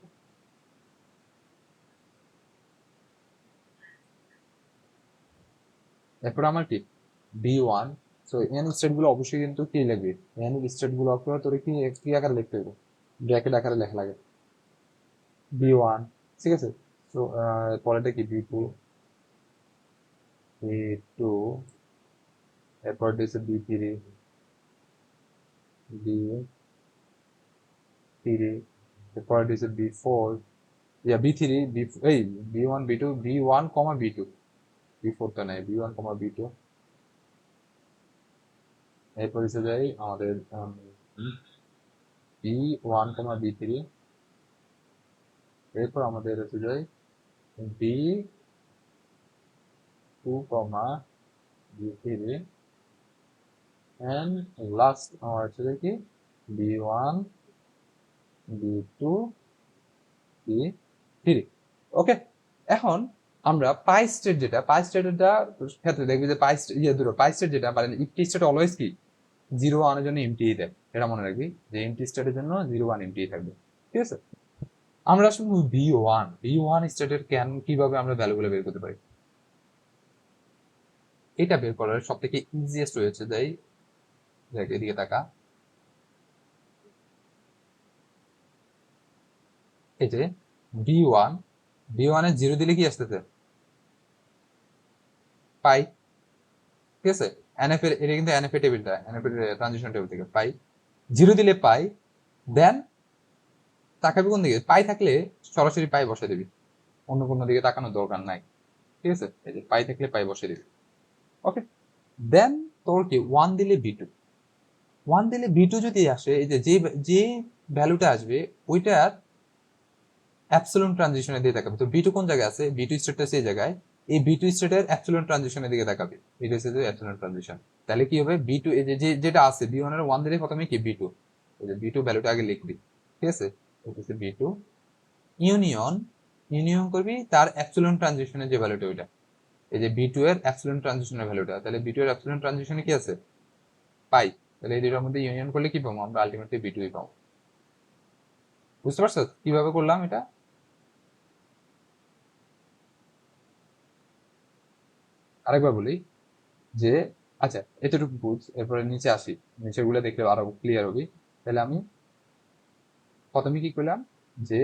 এরপর আমার কি বি1। সো এন স্টেট গুলো অবশ্যই কিন্তু কি লিখবি, এন স্টেট গুলো আপনার তোর কি কি আকারে লিখতে হবে? ব্র্যাকেট আকারে লেখা লাগে বি1, ঠিক আছে। তো পরেরটা কি বি2, বি2, এরপর দিয়েছে বি3, বি3, এরপর দিয়েছে বি4, বি3, এই বি1 বি2, বি1 কমা বি2, বি4 তো নাই, বি1 কমা বি2। এরপর এসে যাই আমাদের বি1 কমা বি3, এরপর আমাদের এসে যাই বি2 কমা বি3, এন্ড লাস্ট আমার হচ্ছে যে কি বি1 বি2 বি3। ওকে, এখন আমরা পাই স্টেট যেটা, পাই স্টেটটা ক্ষেত্রে দেখবি যে পাই স্টেট যেটা মানে ইফটি স্টেট অলওয়েজ কি 0 1 এর জন্য এমটি দেয়, এটা মনে রাখবি যে এমটি স্টেটের জন্য 0 1 এমটি থাকবে, ঠিক আছে। আমরা আসলে বি1 স্টেটের ক্যান কিভাবে আমরা ভ্যালুগুলো বের করতে পারি, এটা বের করার সব থেকে ইজিয়েস্ট হয়েছে যাই দেখ এদিকে তাকা, এই যে বি1 এর 0 দিলে কি আসতেছে? পাই, ঠিক আছে। এনএফ এর এটা কিন্তু এনএফ টেবিলটা, এনএফ এর ট্রানজিশন টেবিল থেকে পাই, 0 দিলে পাই, দেন তাকাবি কোন দিকে? পাই থাকলে সরাসরি পাই বসে দিবি, অন্য কোনো দিকে তাকানোর দরকার নাই, ঠিক আছে। এই যে পাই থাকলে পাই বসে দিবি। ওকে, দেন তোর কি 1 দিলে বি2, ওয়ান দিলে বি টু যদি আসে, এই যে যে ভ্যালুটা আসবে ওইটার অ্যাপসিলন ট্রানজিশনের দিকে তাকাবে। তো বি টু কোন জায়গায় আছে, বি টু স্টেটটা সেই জায়গায়, এই বি টু স্টেটের অ্যাপসিলন ট্রানজিশনের দিকে তাকাবে, এটা হচ্ছে অ্যাপসিলন ট্রানজিশন। তাহলে কি হবে, বি টু এই যেটা আছে বি ওয়ান এর ওয়ান দিলে প্রথমে কি বি টু, এই যে বি টু ভ্যালুটা আগে লিখবি, ঠিক আছে, এটা হচ্ছে বি টু ইউনিয়ন, ইউনিয়ন করবি তার অ্যাপসিলন ট্রানজিশনের যে ভ্যালুটা ওইটা, এই যে বি টু এর অ্যাপসিলন ট্রানজিশনের ভ্যালুটা, তাহলে বি টু এর অ্যাপসিলন ট্রানজিশনে কি আছে, পাই। তাহলে এই দুটোর মধ্যে ইউনিয়ন করলে কি পাবো আমরা, আলটিমেটলি বি টুই পাবো। বুঝতে পারছো কিভাবে করলাম এটা? আরেকবার বলি যে, আচ্ছা এতটুকু বুঝ, এরপরে নিচে আসি, নিচের গুলো দেখলে আরো ক্লিয়ার হবে। তাহলে আমি প্রথমে কি করলাম যে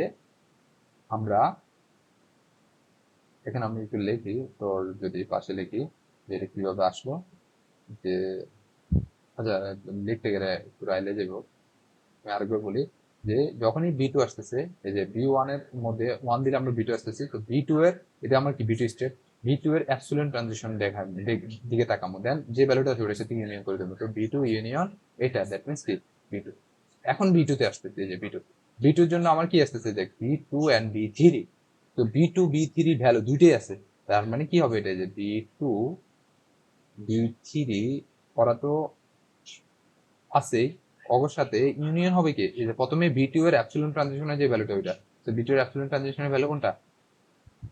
আমরা এখানে আমি একটু লিখি, তোর যদি পাশে লিখি যে এটা কিভাবে আসলো, যে আচ্ছা লিখতে গেলে একটু রাইলে যাবো। আমি আরেকবার বলি যে যখনই বি টু আসতেছে, এই যে বি ওয়ান এর মধ্যে ওয়ান দিলে আমরা বি টু আসতেছি, তো বি টু এর এটা আমার কি B two state, B two এর অ্যাপসিলন ট্রানজিশন দিকে তাকাবো, দেন যে ভ্যালুটা ধরে সেটা ইউনিয়ন করে দেবো। তো বি টু ইউনিয়ন এটা, দ্যাট মিনস কি বি টু। এখন বি টু তে আসতেছে, এই যে বি টু, বি টুর জন্য আমার কি আসতেছে দেখ, B two and B three. তো B two B three value দুইটাই আছে, তার মানে কি হবে এটা, যে বি টু বি থ্রি ওরা তো আছে, অগর সাথে ইউনিয়ন হবে কি, এই যে প্রথমে বি2 এর অ্যাপসিলন ট্রানজিশনের যে ভ্যালুটা ওইটা, তো বি2 এর অ্যাপসিলন ট্রানজিশনের ভ্যালু কোনটা,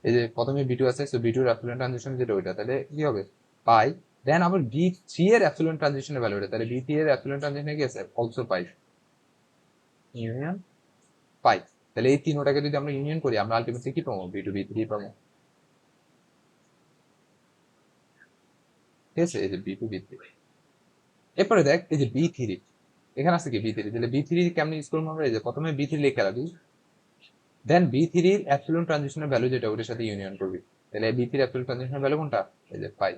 এই যে প্রথমে বি2 আছে, সো বি2 এর অ্যাপসিলন ট্রানজিশন যেটা ওইটা, তাহলে কি হবে পাই। দেন আবার বি3 এর অ্যাপসিলন ট্রানজিশনের ভ্যালু ওইটা, তাহলে বি3 এর অ্যাপসিলন ট্রানজিশনে কি আছে, অলসো পাই, ইউনিয়ন পাই। তাহলে এই তিনটাকে যদি আমরা ইউনিয়ন করি আমরা আলটিমেটলি কি পাবো, বি2 বি3 পাবো, ঠিক আছে, এই যে বি2 বি3। এরপরে দেখ এই যে বি3, এখানে আছে কি বি3, তাহলে বি3 কেমন ইউজ করবো আমরা, এই যে প্রথমে বি3 লিখে রাখি, দেন বি থ্রির অ্যাপসিলন ট্রানজিশনের ভ্যালু যেটা ওটার সাথে ইউনিয়ন করবি, তাহলে বি থ্রির অ্যাপসিলন ট্রানজিশনের ভ্যালু কোনটা, এই যে পাই,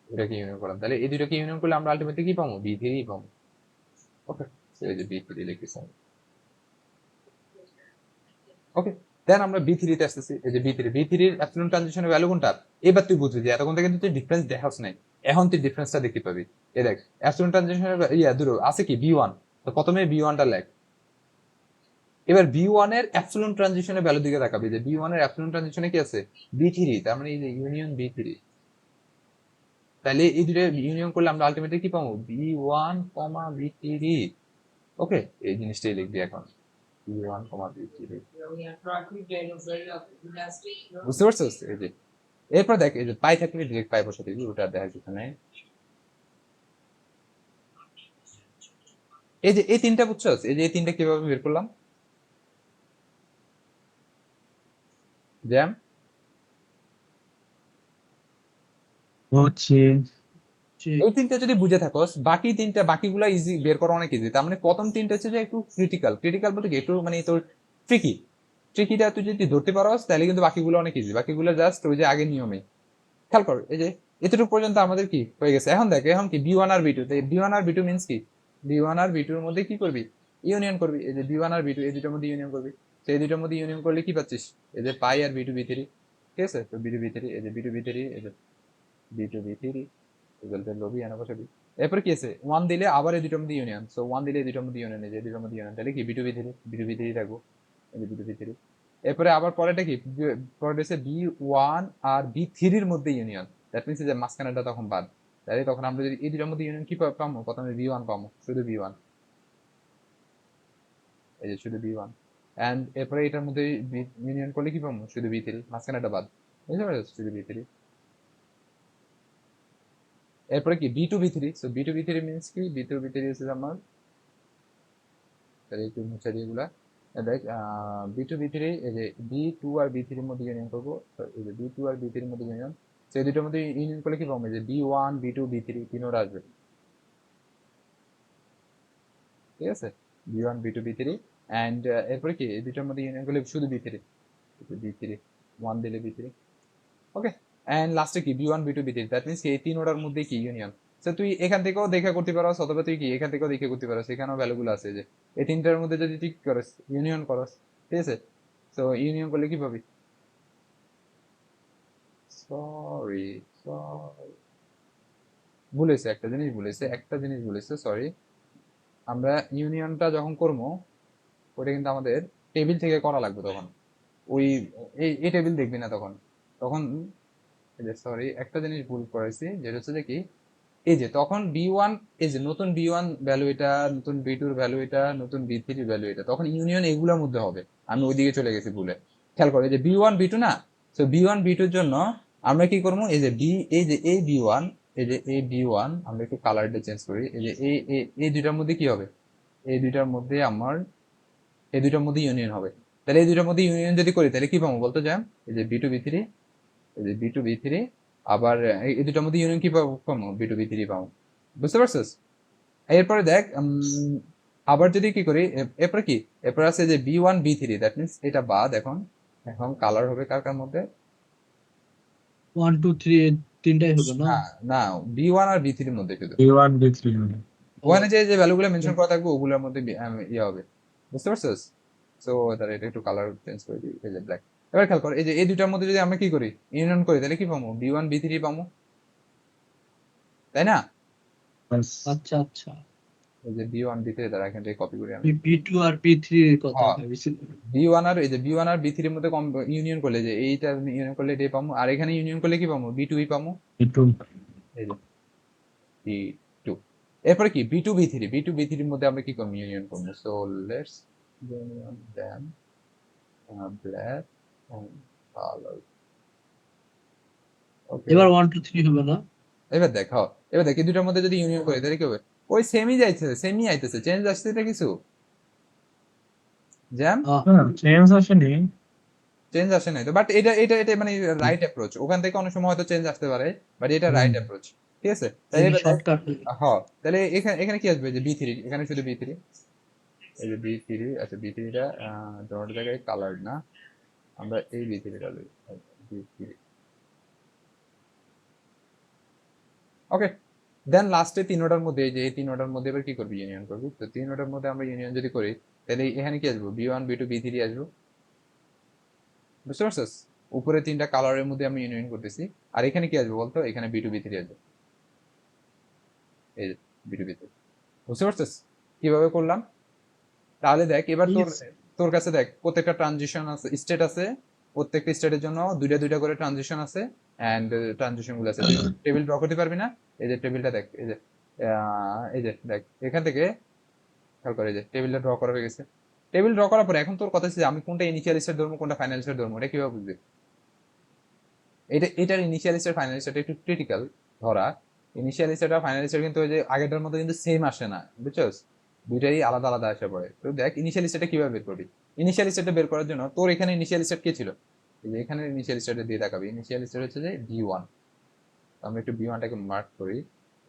এটাকে ইউনিয়ন করলাম, তাহলে এই দুটোকে ইউনিয়ন করলে আমরা আলটিমেটলি কি পাবো, বি থ্রি পাবো। ওকে, এই যে বি থ্রি লিখেছি, ওকে। দেন আমরা বি থ্রিতে আসতেছি, এই যে বি থ্রির অ্যাপসিলন ট্রানজিশনের ভ্যালু কোনটা, এবার তুই বুঝবি যে এতক্ষণ থেকে কিন্তু তুই ডিফারেন্স দেখাস নাই, এখন তুই ডিফারেন্সটা দেখতে পাবি। এ দেখ অ্যাপসিলন ট্রানজিশনের দূর আছে কি বি ওয়ান, তো প্রথমে বি ওয়ানটা লেখ, এবার বি ওয়ান এর অ্যাপসিলন ট্রানজিশনের ভ্যালু দিকে তাকাবি, যে বি ওয়ান এর অ্যাপসিলন ট্রানজিশনে কি আছে, বি থ্রি, তার মানে এই যে ইউনিয়ন বি থ্রি, তাহলে এই দুটো ইউনিয়ন করলে আমরা আলটিমেটলি কি পাবো, B one comma B three. Okay, এই জিনিসটাই লিখবি এখন, B one comma B three. বুঝতে পারছিস, এই যে এরপর দেখ এই যে পাই থাকলে ডিরেক্ট পাই বসে দিবি, ওটা দেখার কিছু নাই। এই যে এই তিনটা বুঝছস, এই যে এই তিনটা কিভাবে বের করলাম, জ্যাম হচ্ছে এই তিনটা যদি বুঝে থাকোস, বাকি তিনটা বাকিগুলো ইজি বের করা অনেক ইজি। তার মানে প্রথম তিনটা হচ্ছে যে একটু ক্রিটিক্যাল, ক্রিটিক্যাল বলতে কি একটু মানে তোর ট্রিকি, ট্রিকিটা তুই যদি ধরতে পারোস তাহলে কিন্তু বাকিগুলো অনেক ইজি, বাকিগুলো জাস্ট ওই যে আগের নিয়মে। খেয়াল কর এই যে এতটুকু পর্যন্ত আমাদের কি হয়ে গেছে, এখন দেখ এখন কি বি ওয়ান আর বি টু, বি ওয়ান আর বি টু মিনস কি, বি ওয়ান আর বি টুর মধ্যে কি করবি, ইউনিয়ন করবি, এই যে বি ওয়ান আর বি টু এই দুটোর মধ্যে ইউনিয়ন করবি। তো এই দুটোর মধ্যে ইউনিয়ন করলে কি পাচ্ছিস, এই যে পাই আর বি টু বি থ্রি, ঠিক আছে, তো বি টু বি থ্রি, এই যে বি টু বি থ্রি, এই যে বি টু বি থ্রি রেজাল্টের লবি এনে বসাবি। এরপর কি আছে, ওয়ান দিলে আবার এই দুটোর মধ্যে ইউনিয়ন, সো ওয়ান দিলে এই দুটোর মধ্যে ইউনিয়ন, এই যে দুটোর মধ্যে ইউনিয়ন, তাহলে কি B two B three, B two B three থাকবো, এই যে বি টু বি থ্রি। এরপরে আবার পরেটা কি, পরেটা হচ্ছে বি ওয়ান আর বি থ্রির মধ্যে ইউনিয়ন, দ্যাট মিনস যে মাঝখানেটা তখন বাদ, তাহলে তখন আমরা যদি এই দুটোর মধ্যে ইউনিয়ন কি পাবো, প্রথমে বি ওয়ান পাবো, শুধু বি ওয়ান, এই যে শুধু বি ওয়ান, অ্যান্ড এরপরে এটার মধ্যে ইউনিয়ন করলে কি পাবো, শুধু বি থ্রি, মাঝখানেটা বাদ, বুঝতে পারছো, শুধু বি থ্রি। এরপরে কি B two B three, so B two B three means কি, বি টু বি থ্রি হচ্ছে আমার, তাহলে একটু মুছে দিয়ে এগুলা, দেখ বি টু বি থ্রি, এই যে বি টু আর বি থ্রির মধ্যে ইউনিয়ন করবো, এই যে বি টু আর বি থ্রির মধ্যে ইউনিয়ন, সেই দুটোর মধ্যে ইউনিয়ন করলে কি পাবো, যে B one B two B three তিনোটা আসবে, ঠিক আছে, B one B two B three, and এরপরে কি এই দুটোর মধ্যে ইউনিয়ন করলে শুধু B three, B three one দিলে বি থ্রি। ওকে, অ্যান্ড লাস্টে কি B one B two B three, that means এই তিনোটার মধ্যে কি ইউনিয়ন। তো তুই এখান থেকেও দেখা করতে পারস, অথবা তুই কি এখান থেকেও দেখে করতে পারস, এখানেও ভ্যালুগুলো আছে যে এই তিনটার মধ্যে যদি ঠিক করস ইউনিয়ন করস, ঠিক আছে, তো ইউনিয়ন করলে কি পাবি, সরি সরি ভুলেছে একটা জিনিস, ভুলেছে একটা জিনিস ভুলেছে, সরি, আমরা ইউনিয়নটা যখন করবো ওটা কিন্তু আমাদের টেবিল থেকে করা লাগবে তখন ওই এই টেবিল দেখবি না তখন তখন সরি একটা জিনিস ভুল করেছি যেটা হচ্ছে যে কি এই যে তখন বি ওয়ান এই যে নতুন বি ওয়ান ভ্যালু এটা নতুন বি টুর ভ্যালু এটা নতুন বি3 ভ্যালু এটা তখন ইউনিয়ন এগুলোর মধ্যে হবে আমি ওইদিকে চলে গেছি ভুলে খেয়াল করো এই যে বি1 বি2 না তো বি1 বি2-র জন্য আমরা কি করবো এই যে এই বি1 এই যে এই বি1 আমরা একটু কালারটা চেঞ্জ করি এই যে এই দুইটার মধ্যে কি হবে এই দুইটার মধ্যে আমার এই দুইটার মধ্যে ইউনিয়ন হবে তাহলে এই দুইটার মধ্যে ইউনিয়ন যদি করি তাহলে কি পাবো বলতো জ্যাম এই যে বি2 বি3 এই যে বি2 বি3 আবার এই দুটার মধ্যে ইউনিয়ন কি পাবো বি2 বি3 পাবো বুঝতে পারছিস এরপরে দেখ আবার যদি কি করি এরপরে কি এরপর আছে যে বি1 বি3 দ্যাট মিনস এটা বাদ এখন এখন কালার হবে কার কার মধ্যে 1 2 3 তিনটাই হবে না না না বি1 আর বি3-র মধ্যে শুধু B1 B3 ওখানে যে যে ভ্যালুগুলো মেনশন করা থাকবে ওগুলোর মধ্যে ইয়ে হবে বুঝতে পারছিস সো তাহলে এটা একটু কালার চেঞ্জ করে দিই এই যে ব্ল্যাক এবার খেয়াল কর এই যে এই দুটার মধ্যে যদি আমরা কি করি ইউনিয়ন করি তাহলে কি পাবো বি1 বি3 পাবো তাই না আচ্ছা আচ্ছা এই যে বি1 বি3 দ্বারা এখান থেকে কপি করি আমি আমি B2 আর B3 এর কথা হ্যাঁ। ভেবেছিলাম বি1 আর এই যে বি1 আর বি3-র মধ্যে ইউনিয়ন করলে যে এইটা ইউনিয়ন করলে এটাই পাবো আর এখানে ইউনিয়ন করলে কি পাবো বি2 পাবো B2 এই যে বি2 এরপরে কি বি2 বি3 এর মধ্যে আমরা কি করবো ইউনিয়ন করবো so let's union them black and colour okay এবার 1 2 3 হবে না এবার দেখো এবার দেখ এই দুটার মধ্যে যদি ইউনিয়ন করে তাহলে কি হবে ওই সেমই যাইতেছে সেমই আইতেছে চেঞ্জ আসছে এটা কিছু জ্যাম চেঞ্জ আসেনি চেঞ্জ আসে নাই তো বাট এটা এটা এটা মানে রাইট অ্যাপ্রোচ ওখান থেকে অনেক সময় হয়তো চেঞ্জ আসতে পারে বাট এটা রাইট অ্যাপ্রোচ ঠিক আছে তাহলে এবার দেখ- শর্টকাট হ্যাঁ তাহলে এখানে এখানে কি আসবে যে বি3 এখানে শুধু বি3 এই যে বি3 আচ্ছা বি3টা ডট জায়গায় কালার না আমরা এই বি3টা লই বি3 ওকে দেন লাস্টে তিনোটার মধ্যে এই যে এই তিনোটার মধ্যে এবার কি করবি ইউনিয়ন করবি তো তিনোটার মধ্যে আমরা ইউনিয়ন যদি করি তাহলে এখানে কি আসবো বি1 বি2 বি3 আসবো বুঝতে পারছিস উপরে তিনটা কালারের মধ্যে আমি ইউনিয়ন করতেছি আর এখানে কি আসবে বলতো এখানে বি2 বি3 আসবে এই যে বি2 বি3 বুঝতে পারছিস কিভাবে করলাম তাহলে দেখ এবার তোর তোর কাছে দেখ প্রত্যেকটা ট্রানজিশন আছে স্টেট আছে প্রত্যেকটা স্টেটের জন্য দুইটা দুইটা করে ট্রানজিশন আছে এন্ড ট্রানজিশন গুলো আছে টেবিল ড্র করতে পারবি না এই যে টেবিলটা দেখ এই যে দেখ এখান থেকে খেয়াল করে এই যে টেবিলটা ড্র করা হয়ে গেছে টেবিল ড্র করার পরে এখন তোর কথা হচ্ছে যে আমি কোনটা ইনিশিয়াল স্টেট ধরবো কোনটা ফাইনাল স্টেট ধরবো এটা কিভাবে বুঝবি এটার ইনিশিয়াল স্টেট ফাইনাল স্টেট একটু ক্রিটিক্যাল ধরা ইনিশিয়াল স্টেট আর ফাইনাল স্টেট কিন্তু ওই যে আগেরটার মতো কিন্তু সেম আসে না বুঝছস দুইটাই আলাদা আলাদা আসে পড়ে তো দেখ ইনিশিয়াল স্টেটটা কিভাবে বের করবি ইনিশিয়াল স্টেটটা বের করার জন্য তোর এখানে ইনিশিয়াল স্টেট কে ছিল এই যে এখানে ইনিশিয়াল স্টেটে দিয়ে তাকাবি ইনিশিয়াল স্টেট হচ্ছে যে বি1 আমরা একটু বি1টাকে মার্ক করি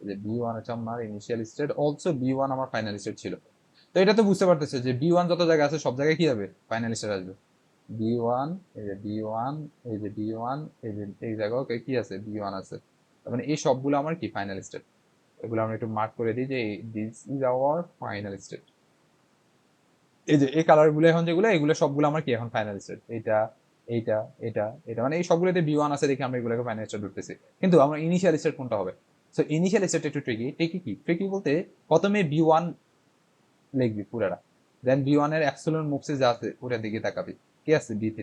এই যে বি1 হচ্ছে আমার ইনিশিয়াল স্টেট অলসো বি1 আমার ফাইনাল স্টেট ছিল তো এটা তো বুঝতে পারতেছে যে বি1 যত জায়গায় আছে সব জায়গায় কি হবে ফাইনাল স্টেট আসবে বি1 এই যে বি1 এই যে বি1 এই যে এই জায়গাও কি আছে বি1 আছে তার মানে এই সবগুলো আমার কি ফাইনাল স্টেট এগুলো আমরা একটু মার্ক করে দিই যে this is our final state এই যে এই কালার গুলো এখন যেগুলো এগুলো সবগুলো আমার কি এখন ফাইনাল স্টেট এইটা এইটা এটা এটা মানে এই সবগুলোতে বি1 আছে দেখে আমরা এগুলোকে ফাইনাল স্টেট ধরতেছি কিন্তু আমরা ইনিশিয়াল স্টেট কোনটা হবে সো ইনিশিয়াল স্টেট একটু ট্রিকি কি ট্রিকি বলতে প্রথমে বি1 লিখবি পুরাটা দেন বি1 এর অ্যাবসলিউট মুভসে যা আছে ওটার দিকে তাকাবি কি আছে বি3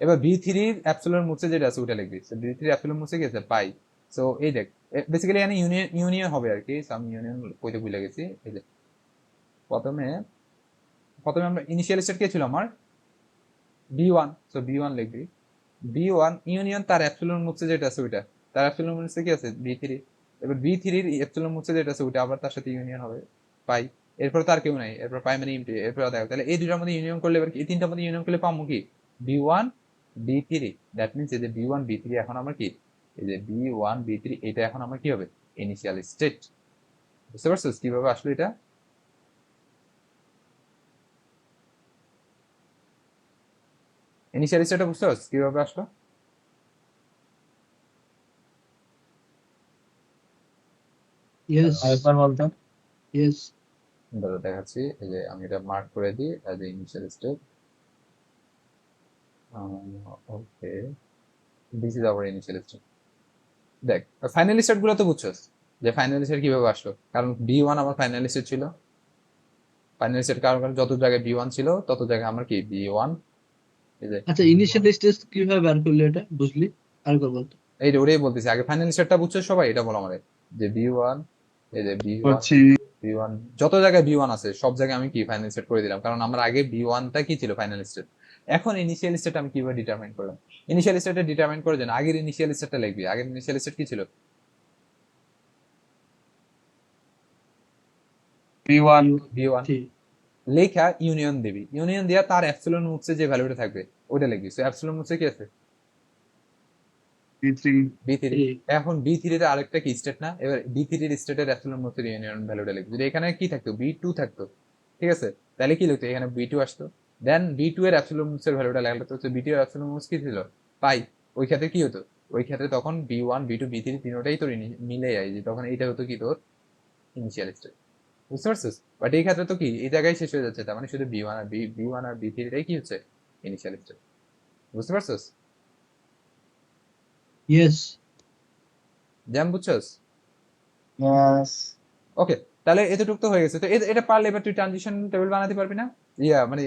এবার বি3 এর অ্যাবসলিউট মুভসে যেটা আছে ওটা লিখবি সো বি3 এর অ্যাবসলিউট মুভসে কি আছে পাই সো এই দেখ বেসিক্যালি এখানে ইউনিয়ন হবে আর কি সো আমি ইউনিয়ন কইতে ভুলে গেছি এই যে প্রথমে আমরা ইনিশিয়াল স্টেট কে ছিল আমার বি1 সো বি1 লিখবি বি1 ইউনিয়ন তার অ্যাবসলিউট মুভসে যেটা আছে ওটা তার অ্যাবসলিউট মুভসে কি আছে বি3 এবার বি3 এর অ্যাবসলিউট মুভসে যেটা আছে ওটা আবার তার সাথে ইউনিয়ন হবে পাই এরপর তার কেউ নাই এরপর পাই মানে এমটি এরপর দেখো তাহলে এই দুইটার মধ্যে ইউনিয়ন করলে এবার এই তিনটার মধ্যে ইউনিয়ন করলে পাবো কি বি1 বি3 দ্যাট মিন্স এই যে বি1 বি3 এখন আমার কি এই যে বি1 বি3 এটা এখন আমার কি হবে ইনিশিয়াল স্টেট বুঝতে পারছিস কিভাবে আসলো এটা ইনিশিয়াল স্টেটটা বুঝতে পারছিস কিভাবে আসলো ইয়েস আরেকবার বলতো ইয়েস দাদা দেখাচ্ছি এই যে আমি এটা মার্ক করে দিই as a initial state okay this is our initial state দেখ ফাইনাল স্টেট গুলো তো বুঝছস যে ফাইনাল স্টেট কিভাবে আসলো, কারণ B1 আমার ফাইনাল স্টেট ছিল, ফাইনাল স্টেট কারণ যত জায়গায় B1 ছিল তত জায়গায় আমার কি B1, এই যে আচ্ছা ইনিশিয়াল স্টেজ কিভাবে বের করলি এটা বুঝলি আর কর বলতো। এই যে ওটাই বলতেছি, আগে ফাইনাল স্টেটটা বুঝছো সবাই, এটা বলো আমাদের যে B1, এই যে B1 বলছি B1 যত জায়গায় B1 আছে সব জায়গায় আমি কি ফাইনাল স্টেট করে দিলাম, কারণ আমার আগে B1টা কি ছিল ফাইনাল স্টেট। এখন ইনিশিয়াল স্টেট আমি কিভাবে ডিটারমাইন করলাম, ইনিশিয়াল স্টেটে ডিটারমাইন করে দেন আগের ইনিশিয়াল স্টেটটা লিখবি, আগের ইনিশিয়াল স্টেট কি ছিল, B1 B1 ঠিক লেখা ইউনিয়ন দিবি, ইউনিয়ন দিয়া তার অ্যাপসিলন মুক্সে যে ভ্যালুটা থাকবে ওটা লিখবি। সো অ্যাপসিলন মুক্সে কি আছে B3 B3, ঠিক এখন B3 তে আরেকটা কি স্টেট না, এবার B3 এর স্টেটের অ্যাপসিলন মুক্সের ইউনিয়ন ভ্যালুটা লিখবি। যদি এখানে কি থাকতো B2 থাকতো, ঠিক আছে, তাহলে কি লিখতো এখানে B2 আসতো, দেন B2 এর অ্যাপসিলন মুক্সের ভ্যালুটা লেখা হতো, B2 এর অ্যাপসিলন মুক্স কি ছিল পাই, ওই ক্ষেত্রে কি হতো, ওই ক্ষেত্রে তখন B1 B2 B3 তিনটাই তোর মিলে যায়, যে তখন এইটা হতো কি তোর ইনিশিয়াল স্টেট, বুঝতে পারছিস। বাট এই ক্ষেত্রে তো কি এই জায়গায় শেষ হয়ে যাচ্ছে, তার মানে শুধু B1 আর B1 আর B3টাই কি হচ্ছে ইনিশিয়াল স্টেট, বুঝতে পারছিস, ইয়েস জ্যাম বুঝছস। yes ওকে, তাহলে এতটুকু তো হয়ে গেছে। তো এটা পারলে এবার তুই ট্রানজিশন টেবিল বানাতে পারবি না, মানে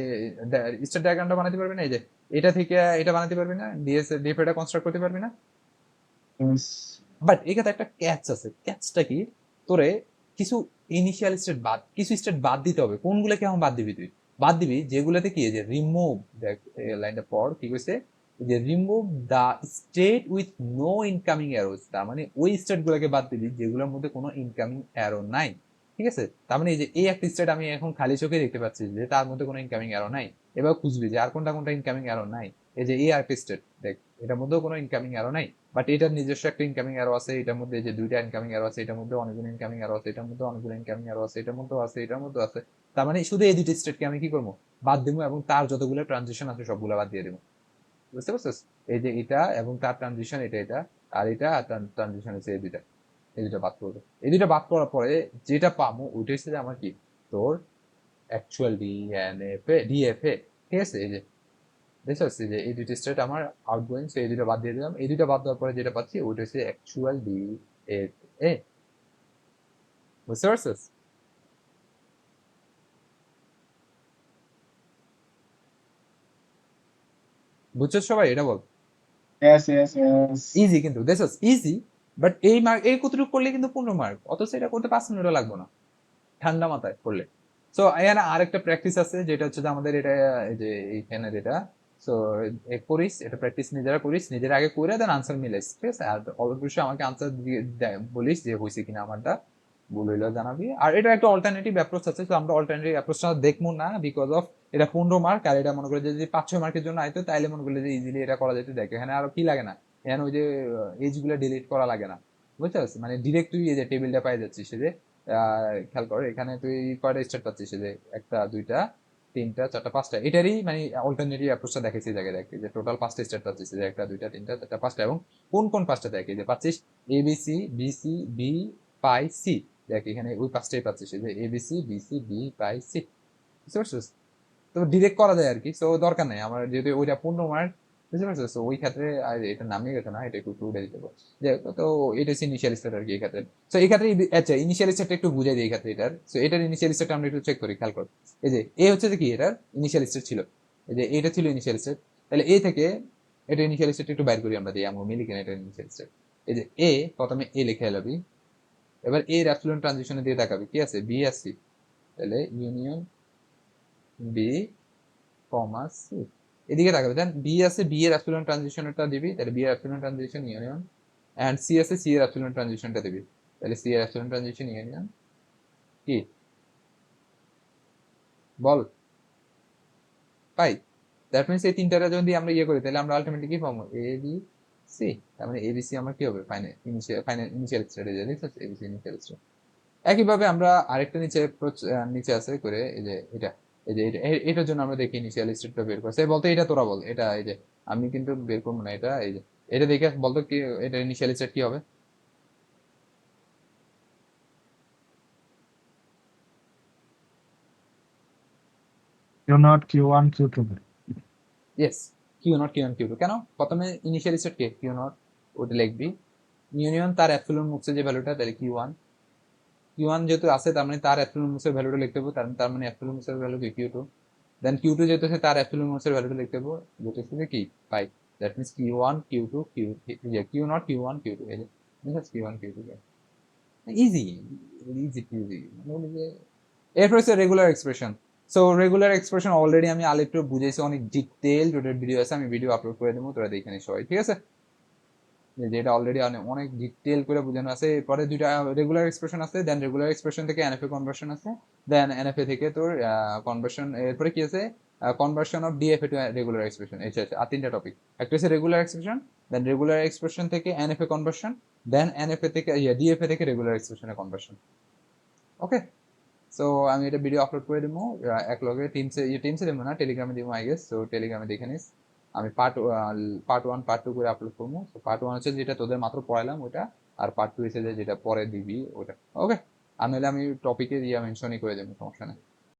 স্টেট ডায়াগ্রামটা বানাতে পারবি না, এই যে এটা থেকে এটা বানাতে পারবি না, ডিএফ এটা কনস্ট্রাক্ট করতে পারবি না। yes বাট এখানে একটা ক্যাচ আছে, ক্যাচটা কি, তোরে কিছু ইনিশিয়াল স্টেট বাদ, কিছু স্টেট বাদ দিতে হবে। কোনগুলো কেমন বাদ দিবি তুই, বাদ দিবি যেগুলোতে কি যে রিমুভ, দেখ লাইনটা পর কি কইছে, যে remove the state with no incoming arrows, তার মানে ওই স্টেট গুলোকে বাদ দিবি যেগুলোর মধ্যে কোনো ইনকামিং অ্যারো নাই, ঠিক আছে। তার মানে এই যে এই একটা স্টেট আমি এখন খালি চোখে দেখতে পাচ্ছি যে তার মধ্যে কোনো ইনকামিং অ্যারো নাই, এবার খুঁজবি যে আর কোনটা কোনটা ইনকামিং অ্যারো নাই, এই যে এই আরেকটা স্টেট দেখ এটার মধ্যেও কোনো ইনকামিং অ্যারো নাই, বাট এটার নিজস্ব একটা ইনকামিং অ্যারো আছে, এটার মধ্যে যে দুইটা ইনকামিং অ্যারো আছে, এটার মধ্যে অনেকগুলো ইনকামিং অ্যারো আছে, এটার মধ্যে অনেকগুলো ইনকামিং অ্যারো আছে, এটার মধ্যেও আছে, এটার মধ্যেও আছে। তার মানে শুধু এই দুইটা স্টেটকে আমি কি করবো বাদ দেবো, এবং তার যতগুলো ট্রানজিশন আছে সবগুলো বাদ দিয়ে দেবো, বুঝতে পারছিস। এই যে এটা এবং তার ট্রানজিশন এটা এটা আর এটা আর ট্রানজিশন হচ্ছে এই দুইটা বাদ করবো। এই দুইটা বাদ করার পরে যেটা পাবো ওইটা হচ্ছে যে আমার কি তোর অ্যাকচুয়াল ডিএফএ, ঠিক আছে। এই যে দেখছ যে এই দুইটা স্টেট আমার আউটগোয়িং, সো এই দুইটা বাদ দিয়ে দিলাম, এই দুইটা বাদ দেওয়ার পরে যেটা পাচ্ছি ওইটা হচ্ছে অ্যাকচুয়াল ডিএফএ, বুঝতে পারছিস। বুঝছো সবাই, এটা বল। yes yes yes ইজি কিন্তু দেখছ ইজি, বাট এই মার্ক এই কতটুকু করলে কিন্তু 15 মার্ক, অথচ এটা করতে 5 মিনিটও লাগবে না ঠান্ডা মাথায় করলে। সো এখানে আরেকটা প্র্যাকটিস আছে যেটা হচ্ছে যে আমাদের এটা এই যে এইখানে এটা, সো করিস এটা প্র্যাকটিস নিজেরা করিস, নিজেরা আগে করে দেন আনসার মিলাইস, ঠিক আছে। আর অবশ্যই আমাকে আনসার দিয়ে বলিস যে হয়েছে কিনা আমারটা, ভুল হইলেও জানাবি। আর এটা একটা অল্টারনেটিভ অ্যাপ্রোচ আছে, তো আমরা অল্টারনেটিভ অ্যাপ্রোচটা দেখবো না, বিকজ অফ এটা 15 মার্ক, আর এটা মনে করে যদি 5-6 মার্কের জন্য আইতো তাইলে মনে করলে যে ইজিলি এটা করা যেত। দেখ এখানে আরো কি লাগে না, এখানে ওই যে এজগুলো ডিলিট করা লাগে না, বুঝছিস, মানে ডিরেক্ট তুই এই যে টেবিলটা পাই যাচ্ছিস, যে খেয়াল কর এখানে তুই কয়টা স্টেট পাচ্ছিস, যে একটা দুইটা তিনটা চারটা পাঁচটা, এটারই মানে অল্টারনেটিভ অ্যাপ্রোচটা দেখেছি জায়গায় দেখ, যে টোটাল 5টা স্টেট পাচ্ছিস, যে একটা দুইটা তিনটা চারটা পাঁচটা, এবং কোন কোন পাঁচটা দেখ, এই যে পাচ্ছিস এবিসি বিসি বি পাই সি, দেখ এখানে ওই পাঁচটাই পাচ্ছিস, যে এবিসি বিসি বি পাই সি, বুঝতে পারছিস। তো ডিরেক্ট করা যায় আর কি, সো দরকার নাই আমার, যেহেতু ওইটা 15 মার্ক, বুঝতে পারছো। তো ওই ক্ষেত্রে আর এটা নামিয়ে গেছে না, এটা একটু উঠে দিতে পারো, যে তো এটা হচ্ছে ইনিশিয়াল স্টেট আর কি এই ক্ষেত্রে। সো এই ক্ষেত্রে আচ্ছা ইনিশিয়াল স্টেটটা একটু বুঝাই দিই এই ক্ষেত্রে এটার। সো এটার ইনিশিয়াল স্টেটটা আমরা একটু চেক করি, খেয়াল কর। এই যে এ হচ্ছে যে কি এটার ইনিশিয়াল স্টেট ছিল, এই যে এটা ছিল ইনিশিয়াল স্টেট, তাহলে এ থেকে এটা ইনিশিয়াল স্টেট একটু বাইর করি আমরা, দিই আমরা মিলি কিনা এটা ইনিশিয়াল স্টেট। এই যে এ প্রথমে এ লিখে এলাবি, এবার এর অ্যাবসলিউট ট্রানজিশনে দিয়ে তাকাবি কি আছে বি আর সি, তাহলে ইউনিয়ন বি কমা সি, এদিকে তাকাবে, দেন বি আছে বি এর অ্যাবসলিউট ট্রানজিশনটা দিবি, তাহলে বি এর absolute transition union, and C আছে সি এর অ্যাবসলিউট ট্রানজিশনটা দিবি, তাহলে সি এর অ্যাবসলিউট ট্রানজিশন ইউনিয়ন কি বল পাই। দ্যাট মিন্স এই তিনটাটা যদি আমরা ইয়ে করি তাহলে আমরা আলটিমেটলি কি পাবো এ বি সি, তার মানে এ বি সি আমার কি হবে ফাইনাল ইনিশিয়াল স্টেটে যে দেখছো A B C initial state. একইভাবে আমরা আরেকটা নিচে নিচে আছে করে এই যে এটা, এই যে এটার জন্য আমরা দেখি ইনিশিয়াল স্টেটটা বের করছে, বলতে এটা তোরা বল, এটা এই যে আমি কিন্তু বের করবো না এটা, এই যে এটা দেখে বলতো কি এটা ইনিশিয়াল স্টেট কি হবে। Q0 Q1 Q2 yes, Q not কেন, প্রথমে ইনিশিয়াল স্টেট কে কিউ নট, ওটা লিখবি, ইউনিয়ন তার অ্যাবসলিউট মুক্সে যে ভ্যালুটা, তাহলে Q1, Q1 যেহেতু আছে তার মানে তার অ্যাবসলিউট মোমেন্টস এর ভ্যালুটা লিখতে হবে, তার মানে অ্যাবসলিউট মোমেন্টস এর ভ্যালু কি Q2, দেন Q2 যেহেতু আছে তার অ্যাবসলিউট মোমেন্টস এর ভ্যালুটা লিখতে হবে, যেটা হচ্ছে কি 5, that means Q1 Q2 Q0 Q1 Q2, এই যে this is Q1 Q2, easy easy easy, মানে যে এরপর হচ্ছে regular expression. So regular expression already আমি আলিপ্টু বুঝাইছি, অনেক ডিটেইলড ওটার ভিডিও আছে, আমি ভিডিও আপলোড করে দেবো, তোরা দেখে নিস সবাই, ঠিক আছে? যেটা অলরেডি অনেক ডিটেইল করে বোঝানো আছে। এরপরে দুইটা রেগুলার এক্সপ্রেশন আছে, দেন রেগুলার এক্সপ্রেশন থেকে এনএফএ কনভার্সন আছে, দেন এনএফএ থেকে তোর কনভার্সন, এরপরে কি আছে conversion of DFA to regular expression, এই আছে আর তিনটা টপিক। একটা হচ্ছে regular expression, then regular expression থেকে এনএফএ কনভার্সন, দেন এনএফএ থেকে ডিএফএ থেকে রেগুলার এক্সপ্রেশনে কনভার্সন। ওকে, সো আমি এটা ভিডিও আপলোড করে দেবো এক লগে টিমসে দেবো না, টেলিগ্রামে দেবো আই গেস। সো টেলিগ্রামে দেখে নিস, আমি পার্ট 1 পার্ট 2 করে আপলোড করবো। সো পার্ট 1 হচ্ছে যেটা তোদের মাত্র পড়ালাম ওটা, আর পার্ট 2 হচ্ছে যেটা পরে দিবি ওটা। ওকে, আর নাহলে আমি টপিকে মেনশনই করে দেবো, সমস্যা নেই।